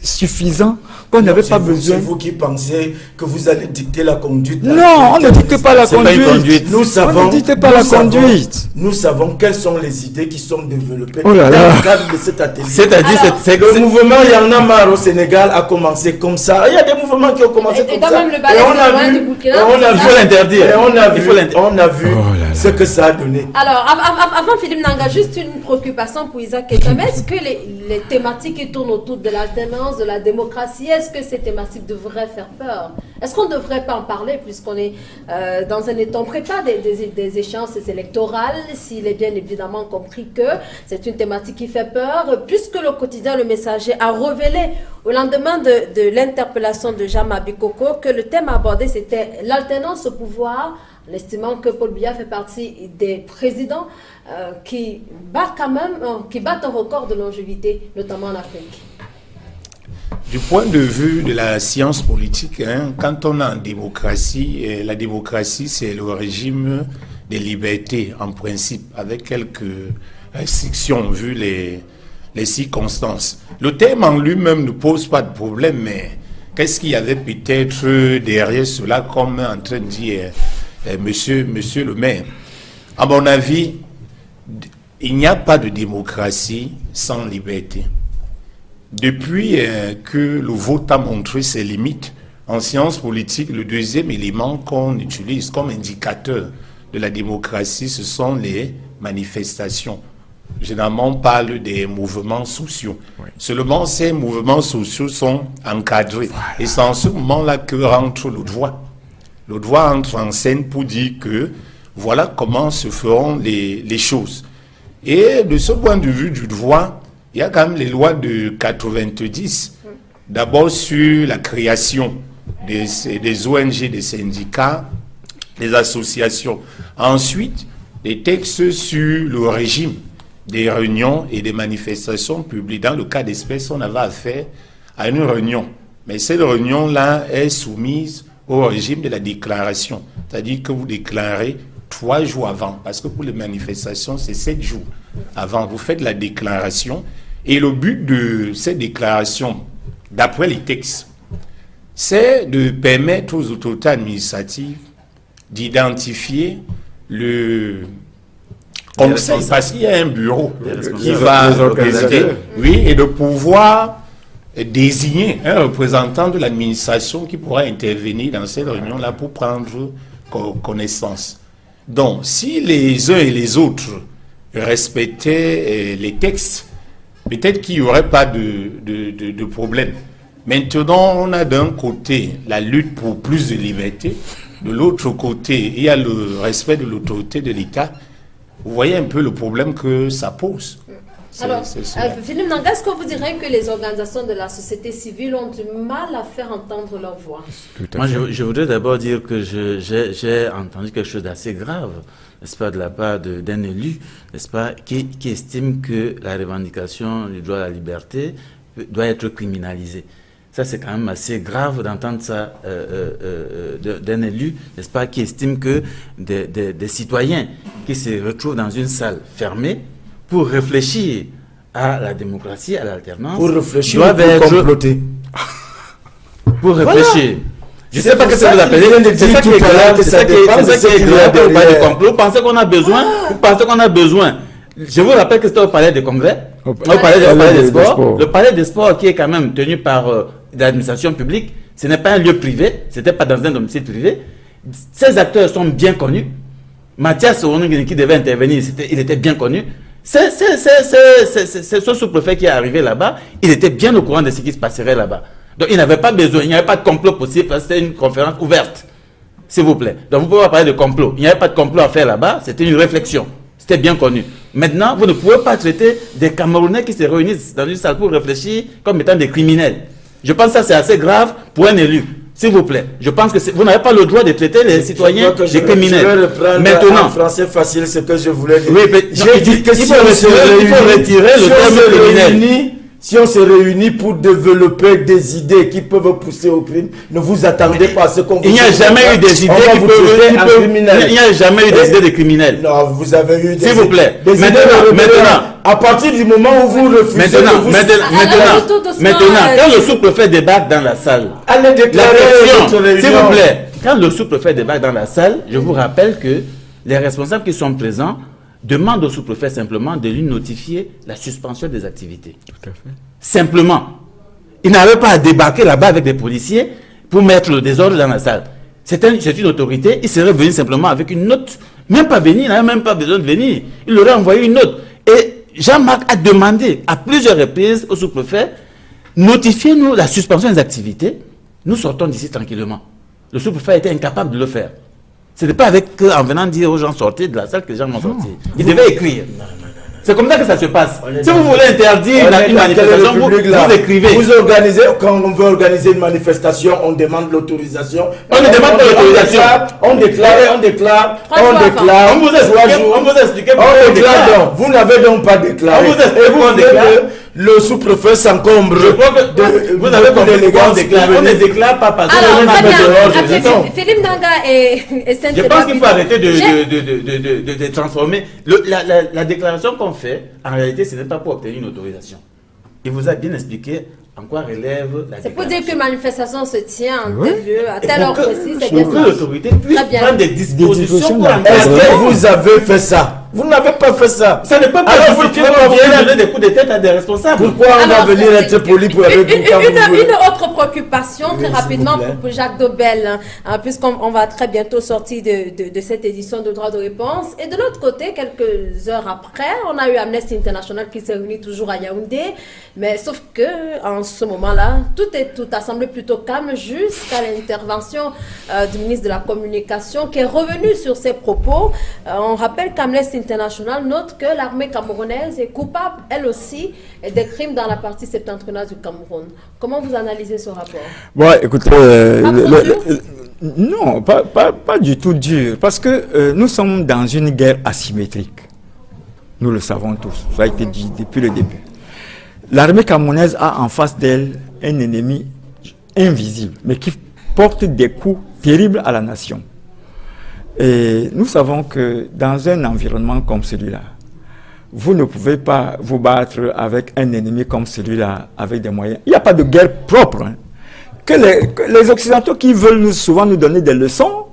suffisant qu'on n'avait pas besoin. C'est vous qui pensez que vous allez dicter la conduite. Non, on ne dicte pas la conduite. Nous savons, on ne dicte pas la conduite. Nous savons quelles sont les idées qui sont développées dans le cadre de cet atelier. C'est-à-dire, le mouvement Il y en a marre au Sénégal a commencé comme ça. Il y a des mouvements qui ont commencé comme ça. Et il faut l'interdire. Et on a vu ce que ça a donné. Alors, avant Philippe Nanga, juste une préoccupation pour Isaac Essabé. Est-ce que les thématiques qui tournent autour de l'alternance, de la démocratie, est-ce que ces thématiques devraient faire peur? Est-ce qu'on ne devrait pas en parler puisqu'on est dans un état, on prépare des échéances électorales, s'il est bien évidemment compris que c'est une thématique qui fait peur, puisque le quotidien Le Messager a révélé au lendemain de l'interpellation de Jean Bikoko que le thème abordé c'était l'alternance au pouvoir, en estimant que Paul Biya fait partie des présidents qui battent un record de longévité, notamment en Afrique. Du point de vue de la science politique, quand on est en démocratie, la démocratie c'est le régime des libertés en principe, avec quelques restrictions vu les circonstances. Le thème en lui-même ne pose pas de problème, mais qu'est-ce qu'il y avait peut-être derrière cela, comme en train de dire monsieur le maire? À mon avis, il n'y a pas de démocratie sans liberté. Depuis que le vote a montré ses limites, en sciences politiques, le deuxième élément qu'on utilise comme indicateur de la démocratie, ce sont les manifestations. Généralement, on parle des mouvements sociaux. Oui. Seulement, ces mouvements sociaux sont encadrés. Voilà. Et c'est en ce moment-là que rentre le droit. Le droit entre en scène pour dire que voilà comment se feront les choses. Et de ce point de vue du droit, il y a quand même les lois de 90. D'abord sur la création des ONG, des syndicats, des associations. Ensuite, des textes sur le régime des réunions et des manifestations publiques. Dans le cas d'espèce, on avait affaire à une réunion. Mais cette réunion-là est soumise au régime de la déclaration. C'est-à-dire que vous déclarez 3 jours avant. Parce que pour les manifestations, c'est 7 jours avant. Vous faites la déclaration. Et le but de cette déclaration, d'après les textes, c'est de permettre aux autorités administratives d'identifier le conseil, parce qu'il y a un bureau qui va organiser, oui, et de pouvoir désigner un représentant de l'administration qui pourra intervenir dans cette réunion-là pour prendre connaissance. Donc, si les uns et les autres respectaient les textes, peut-être qu'il n'y aurait pas de problème. Maintenant, on a d'un côté la lutte pour plus de liberté, de l'autre côté, il y a le respect de l'autorité de l'État. Vous voyez un peu le problème que ça pose. Alors, Philippe Nanga, est-ce que vous direz que les organisations de la société civile ont du mal à faire entendre leur voix? Moi, je voudrais d'abord dire que j'ai entendu quelque chose d'assez grave, n'est-ce pas, de la part d'un élu, n'est-ce pas, qui estime que la revendication du droit à la liberté doit être criminalisée. Ça, c'est quand même assez grave d'entendre ça d'un élu, n'est-ce pas, qui estime que des citoyens qui se retrouvent dans une salle fermée pour réfléchir à la démocratie, à l'alternance, pour réfléchir, doivent pour comploter. Pour réfléchir. Voilà. Je ne sais pas ce que vous appelez. C'est ça qui est grave. C'est ça qui est grave. Vous complot. Vous pensez qu'on a besoin? Vous pensez qu'on a besoin? Je vous rappelle que c'était au palais des congrès, au palais des sports. Le palais des sports qui est quand même tenu par l'administration publique, ce n'est pas un lieu privé, ce n'était pas dans un domicile privé. Ces acteurs sont bien connus. Mathias Ounouguini qui devait intervenir, il était bien connu. C'est ce sous-préfet qui est arrivé là-bas, il était bien au courant de ce qui se passerait là-bas. Donc il n'avait pas besoin, il n'y avait pas de complot possible, parce que c'était une conférence ouverte, s'il vous plaît. Donc vous pouvez pas parler de complot, il n'y avait pas de complot à faire là-bas, c'était une réflexion, c'était bien connu. Maintenant, vous ne pouvez pas traiter des Camerounais qui se réunissent dans une salle pour réfléchir comme étant des criminels. Je pense que ça c'est assez grave pour un élu. S'il vous plaît, je pense que vous n'avez pas le droit de traiter les citoyens des criminels. Je vais reprendre maintenant, en français facile ce que je voulais dire. Oui, j'ai dit que il faut retirer le terme criminel. Si on se réunit pour développer des idées qui peuvent pousser au crime, ne vous attendez pas à ce qu'on vous... Il n'y a jamais eu des idées qui peuvent... Il n'y a jamais eu des idées de criminels. Non, vous avez eu des... S'il vous plaît. Maintenant, à partir du moment où vous refusez... Maintenant, quand le sous-préfet débarque dans la salle... Allez déclarer votre réunion. S'il vous plaît, quand le sous-préfet débarque dans la salle, je vous rappelle que les responsables qui sont présents demande au sous-préfet simplement de lui notifier la suspension des activités. Tout à fait. Simplement. Il n'avait pas à débarquer là-bas avec des policiers pour mettre le désordre dans la salle. C'est une autorité, il serait venu simplement avec une note. Même pas venir, il n'avait même pas besoin de venir. Il aurait envoyé une note. Et Jean-Marc a demandé à plusieurs reprises au sous-préfet, notifiez-nous la suspension des activités, nous sortons d'ici tranquillement. Le sous-préfet était incapable de le faire. Ce n'est pas en venant dire aux gens sortir de la salle que les gens vont sortir. Ils devaient écrire. C'est comme ça que ça se passe. Si vous voulez interdire une manifestation, vous écrivez. Vous organisez, quand on veut organiser une manifestation, on demande l'autorisation. On ne demande pas l'autorisation. On déclare. On vous explique pourquoi on déclare. Vous n'avez donc pas déclaré. On vous explique pourquoi on déclare. Le sous-préfet s'encombre. Je crois que vous avez compris pourquoi on déclare. On ne déclare pas parce que Philippe Nanga et Saint-Étienne. Je pense qu'il faut arrêter de transformer. La déclaration qu'on fait, en réalité, ce n'est pas pour obtenir une autorisation. Il vous a bien expliqué en quoi relève la déclaration. C'est pour dire que manifestation se tient en tel lieu, à telle heure précise. C'est bien pour que l'autorité puisse prendre des dispositions pour Est-ce que vous avez fait ça? Vous n'avez pas fait ça. Ça n'est pas possible que vous viennent donner des coups de tête à des responsables. Pourquoi on va venir être poli pour avec vous quand vous Une autre préoccupation, très rapidement, pour Jacques Dobel, puisqu'on va très bientôt sortir de cette édition de droit de réponse. Et de l'autre côté, quelques heures après, on a eu Amnesty International qui s'est réuni toujours à Yaoundé. Mais sauf que en ce moment-là, tout a semblé plutôt calme jusqu'à l'intervention du ministre de la Communication qui est revenu sur ses propos. On rappelle qu'Amnesty International note que l'armée camerounaise est coupable, elle aussi, des crimes dans la partie septentrionale du Cameroun. Comment vous analysez ce rapport? Bon, écoutez, non, pas du tout dur, parce que nous sommes dans une guerre asymétrique. Nous le savons tous, ça a été dit depuis le début. L'armée camerounaise a en face d'elle un ennemi invisible, mais qui porte des coups terribles à la nation. Et nous savons que dans un environnement comme celui-là, vous ne pouvez pas vous battre avec un ennemi comme celui-là avec des moyens. Il n'y a pas de guerre propre. Hein. que les Occidentaux qui veulent souvent nous donner des leçons,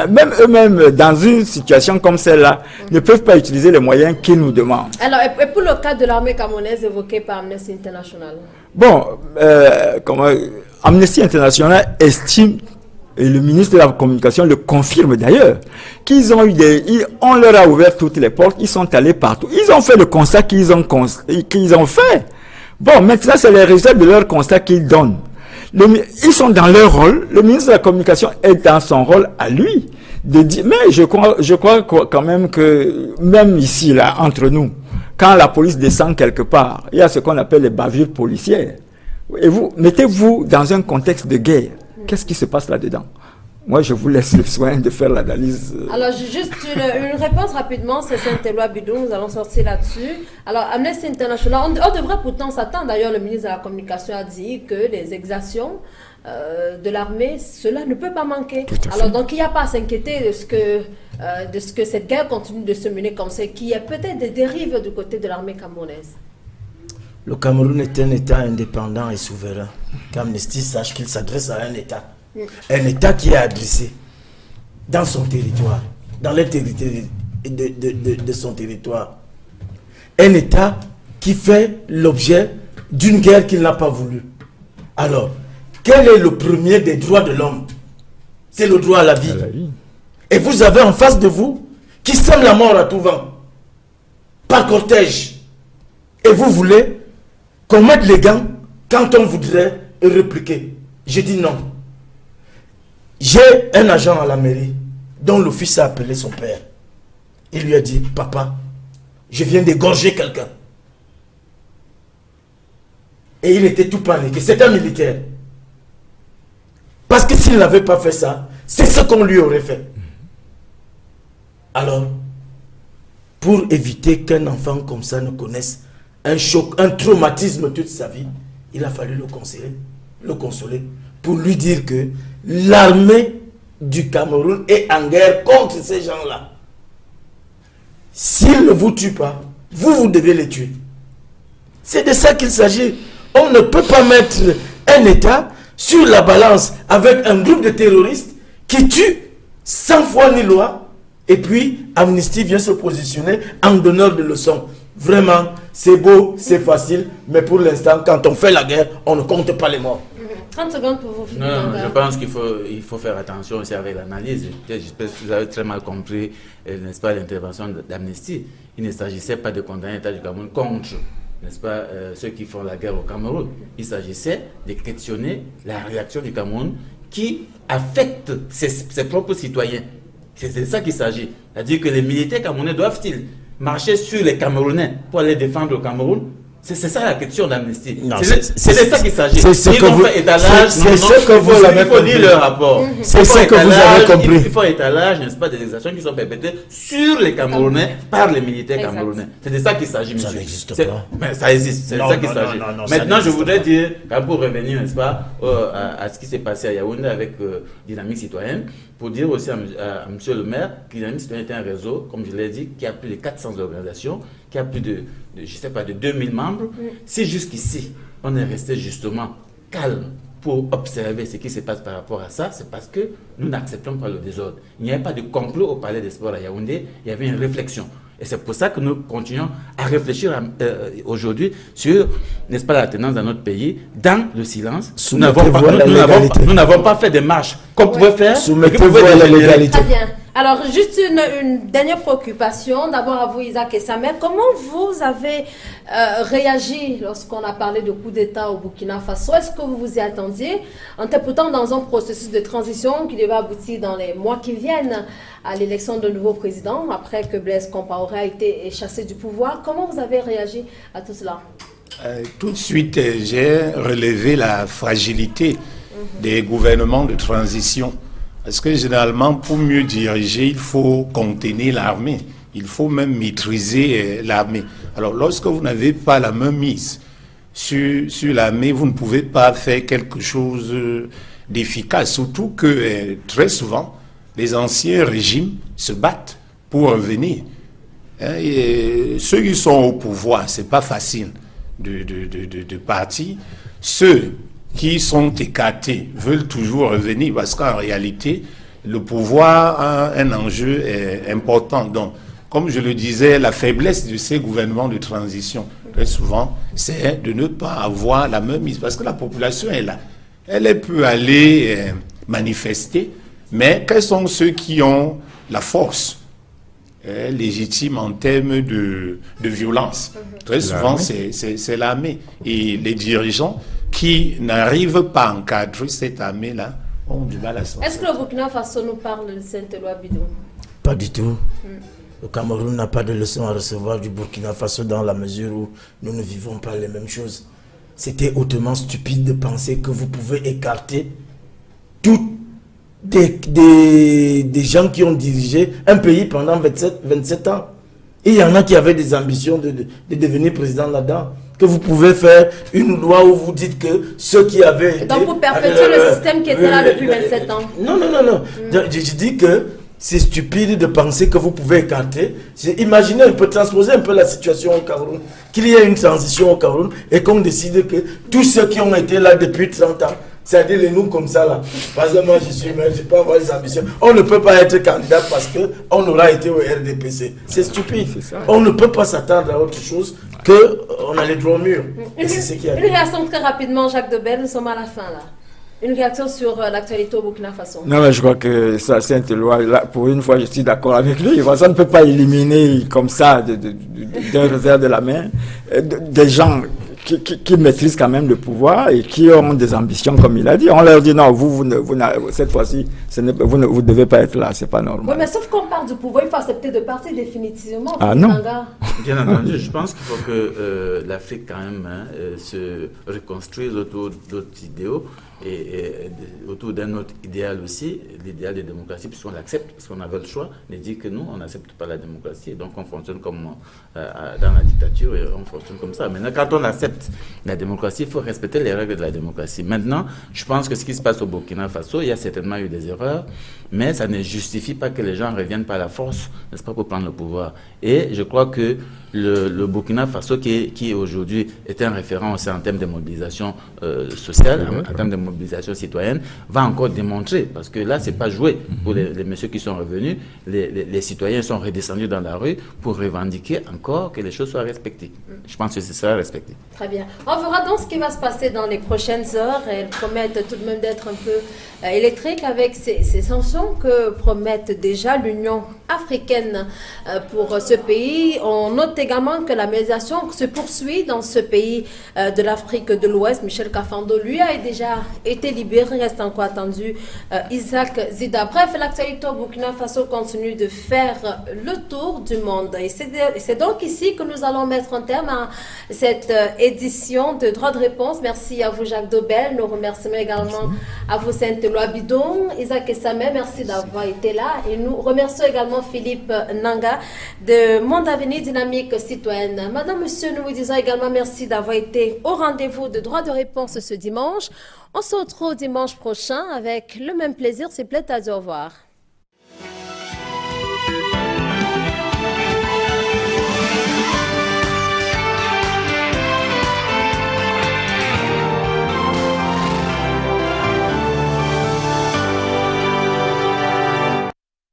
même eux-mêmes, dans une situation comme celle-là, ne peuvent pas utiliser les moyens qu'ils nous demandent. Alors, et pour le cas de l'armée camerounaise évoqué par Amnesty International? Bon, Amnesty International estime, et le ministre de la Communication le confirme d'ailleurs, qu'ils ont on leur a ouvert toutes les portes, ils sont allés partout. Ils ont fait le constat qu'ils ont fait. Bon, maintenant, c'est les résultats de leur constat qu'ils donnent. Ils sont dans leur rôle, le ministre de la Communication est dans son rôle à lui. De dire, mais je crois quand même que, même ici, là, entre nous, quand la police descend quelque part, il y a ce qu'on appelle les bavures policières. Et vous, mettez-vous dans un contexte de guerre. Qu'est-ce qui se passe là-dedans? Moi, je vous laisse le soin de faire l'analyse. Alors, juste une réponse rapidement, c'est Saint-Éloi Bidou, nous allons sortir là-dessus. Alors, Amnesty International, on devrait pourtant s'attendre, d'ailleurs, le ministre de la Communication a dit que les exactions de l'armée, cela ne peut pas manquer. Alors, donc, il n'y a pas à s'inquiéter de ce que cette guerre continue de se mener comme ça, qu'il y ait peut-être des dérives du côté de l'armée camerounaise. Le Cameroun est un État indépendant et souverain. Qu'Amnesty sache qu'il s'adresse à un État. Un État qui est adressé dans son territoire, dans l'intégrité de son territoire. Un État qui fait l'objet d'une guerre qu'il n'a pas voulu. Alors, quel est le premier des droits de l'homme? C'est le droit à la vie. Et vous avez en face de vous qui sème la mort à tout vent, par cortège. Et vous voulez qu'on mette les gants quand on voudrait répliquer. Je dis non. J'ai un agent à la mairie dont le fils a appelé son père. Il lui a dit, papa, je viens d'égorger quelqu'un. Et il était tout paniqué. C'est un militaire. Parce que s'il n'avait pas fait ça, c'est ce qu'on lui aurait fait. Alors, pour éviter qu'un enfant comme ça ne connaisse un choc, un traumatisme toute sa vie, il a fallu le consoler, pour lui dire que l'armée du Cameroun est en guerre contre ces gens-là. S'ils ne vous tuent pas, vous devez les tuer. C'est de ça qu'il s'agit. On ne peut pas mettre un État sur la balance avec un groupe de terroristes qui tuent sans foi ni loi, et puis Amnesty vient se positionner en donneur de leçons. Vraiment, c'est beau, c'est facile, mais pour l'instant, quand on fait la guerre, on ne compte pas les morts. 30 secondes pour vous. Non, je pense qu'il faut faire attention aussi avec l'analyse. J'espère que vous avez très mal compris, n'est-ce pas, l'intervention d'Amnesty. Il ne s'agissait pas de condamner l'État du Cameroun contre, n'est-ce pas, ceux qui font la guerre au Cameroun. Il s'agissait de questionner la réaction du Cameroun qui affecte ses propres citoyens. C'est de ça qu'il s'agit. C'est-à-dire que les militaires camerounais doivent-ils marcher sur les Camerounais pour aller défendre le Cameroun? C'est ça la question d'Amnesty. C'est de ça qu'il s'agit. C'est ce que vous avez compris. Il faut lire le rapport. C'est ce que vous avez compris. Il faut étalage, n'est-ce pas, des exactions qui sont perpétrées sur les Camerounais par les militaires camerounais. C'est de ça qu'il s'agit, monsieur. Ça n'existe pas. Mais ça existe. C'est de ça qu'il s'agit. Maintenant, je voudrais dire, pour revenir, n'est-ce pas, à ce qui s'est passé à Yaoundé avec Dynamique Citoyenne, pour dire aussi à monsieur le maire que Dynamique Citoyenne est un réseau, comme je l'ai dit, qui a plus de 400 organisations, qui a plus de je sais pas, de 2000 membres. Si jusqu'ici, on est resté justement calme pour observer ce qui se passe par rapport à ça, c'est parce que nous n'acceptons pas le désordre. Il n'y avait pas de complot au Palais des Sports à Yaoundé, il y avait une réflexion. Et c'est pour ça que nous continuons à réfléchir aujourd'hui sur, n'est-ce pas, la tenance dans notre pays, dans le silence. Nous n'avons pas fait des marches qu'on pouvait faire. Soumettez-vous à la légalité. Très bien. Alors, juste une dernière préoccupation. D'abord à vous, Isaac et Samer. Comment vous avez réagi lorsqu'on a parlé de coup d'État au Burkina Faso? Est-ce que vous vous y attendiez? On était pourtant dans un processus de transition qui devait aboutir dans les mois qui viennent à l'élection d'un nouveau président, après que Blaise Compaoré a été chassé du pouvoir. Comment vous avez réagi à tout cela? Tout de suite, j'ai relevé la fragilité des gouvernements de transition. Parce que généralement, pour mieux diriger, il faut contenir l'armée. Il faut même maîtriser l'armée. Alors, lorsque vous n'avez pas la main mise sur l'armée, vous ne pouvez pas faire quelque chose d'efficace. Surtout que très souvent, les anciens régimes se battent pour revenir. Et ceux qui sont au pouvoir, c'est pas facile de partir. Ceux qui sont écartés veulent toujours revenir parce qu'en réalité, le pouvoir a un enjeu important. Donc, comme je le disais, la faiblesse de ces gouvernements de transition, très souvent, c'est de ne pas avoir la même mise. Parce que la population est là. Elle peut aller manifester, mais quels sont ceux qui ont la force légitime en termes de violence? Très souvent, c'est l'armée. Et les dirigeants qui n'arrivent pas à encadrer cette armée-là ont du mal à sortir. Est-ce que le Burkina Faso nous parle de Saint-Éloi Bidon? Pas du tout. Le Cameroun n'a pas de leçon à recevoir du Burkina Faso dans la mesure où nous ne vivons pas les mêmes choses. C'était hautement stupide de penser que vous pouvez écarter tous des gens qui ont dirigé un pays pendant 27 ans. Et il y en a qui avaient des ambitions de devenir président là-dedans. Que vous pouvez faire une loi où vous dites que ceux qui avaient été... Donc pour perpétuer le système qui était là depuis 27 ans. Non. Je dis que c'est stupide de penser que vous pouvez écarter. Imaginez un peu, transposer un peu la situation au Cameroun, qu'il y ait une transition au Cameroun et qu'on décide que tous ceux qui ont été là depuis 30 ans, c'est-à-dire les nous comme ça là, par exemple moi je suis maire, je peux avoir des ambitions, on ne peut pas être candidat parce qu'on aura été au RDPC. C'est stupide. On ne peut pas s'attendre à autre chose qu'on a les droits au mur. Et c'est ce qui arrive. Une réaction très rapidement, Jacques Debelle, nous sommes à la fin là. Une réaction sur l'actualité au Burkina Faso. Non, mais je crois que ça, Saint-Éloi, pour une fois, je suis d'accord avec lui. Ça ne peut pas éliminer comme ça, d'un revers de la main, des gens qui maîtrisent quand même le pouvoir et qui ont des ambitions, comme il a dit. On leur dit non, cette fois-ci, vous ne devez pas être là, c'est pas normal. Oui, mais sauf qu'on parle du pouvoir, il faut accepter de partir définitivement. Ah non. Bien entendu, je pense qu'il faut que l'Afrique quand même se reconstruise autour d'autres idéaux et autour d'un autre idéal aussi, l'idéal de démocratie, puisqu'on l'accepte, parce qu'on avait le choix de dire que nous, on n'accepte pas la démocratie, donc on fonctionne comme dans la dictature et on fonctionne comme ça. Maintenant, quand on accepte la démocratie, il faut respecter les règles de la démocratie. Maintenant, je pense que ce qui se passe au Burkina Faso, il y a certainement eu des erreurs, mais ça ne justifie pas que les gens reviennent par la force, n'est-ce pas, pour prendre le pouvoir. Et je crois que le Burkina Faso, qui aujourd'hui est un référent aussi en termes de mobilisation sociale, en termes de mobilisation citoyenne, va encore démontrer, parce que là, c'est pas joué pour les messieurs qui sont revenus, les citoyens sont redescendus dans la rue pour revendiquer encore que les choses soient respectées. Je pense que c'est ça, respecté. Très bien. On verra donc ce qui va se passer dans les prochaines heures. Elles promettent tout de même d'être un peu électriques avec ces sanctions que promettent déjà l'Union africaine pour ce pays. On note également que la médiation se poursuit dans ce pays de l'Afrique de l'Ouest. Michel Kafando, lui, a déjà été libéré. Reste encore attendu Isaac Zida. Bref, l'actualité au Burkina Faso continue de faire le tour du monde. Et c'est donc ici que nous allons mettre un terme à cette édition de Droit de réponse. Merci à vous, Jacques Debelle. Nous remercions également à vous, Saint-Éloi Bidon, Isaac Essamé. Merci d'avoir été là. Et nous remercions également Philippe Nanga de Monde Avenir Dynamique Citoyenne. Madame, Monsieur, nous vous disons également merci d'avoir été au rendez-vous de Droit de réponse ce dimanche. On se retrouve dimanche prochain avec le même plaisir. C'est plaît à dire au revoir.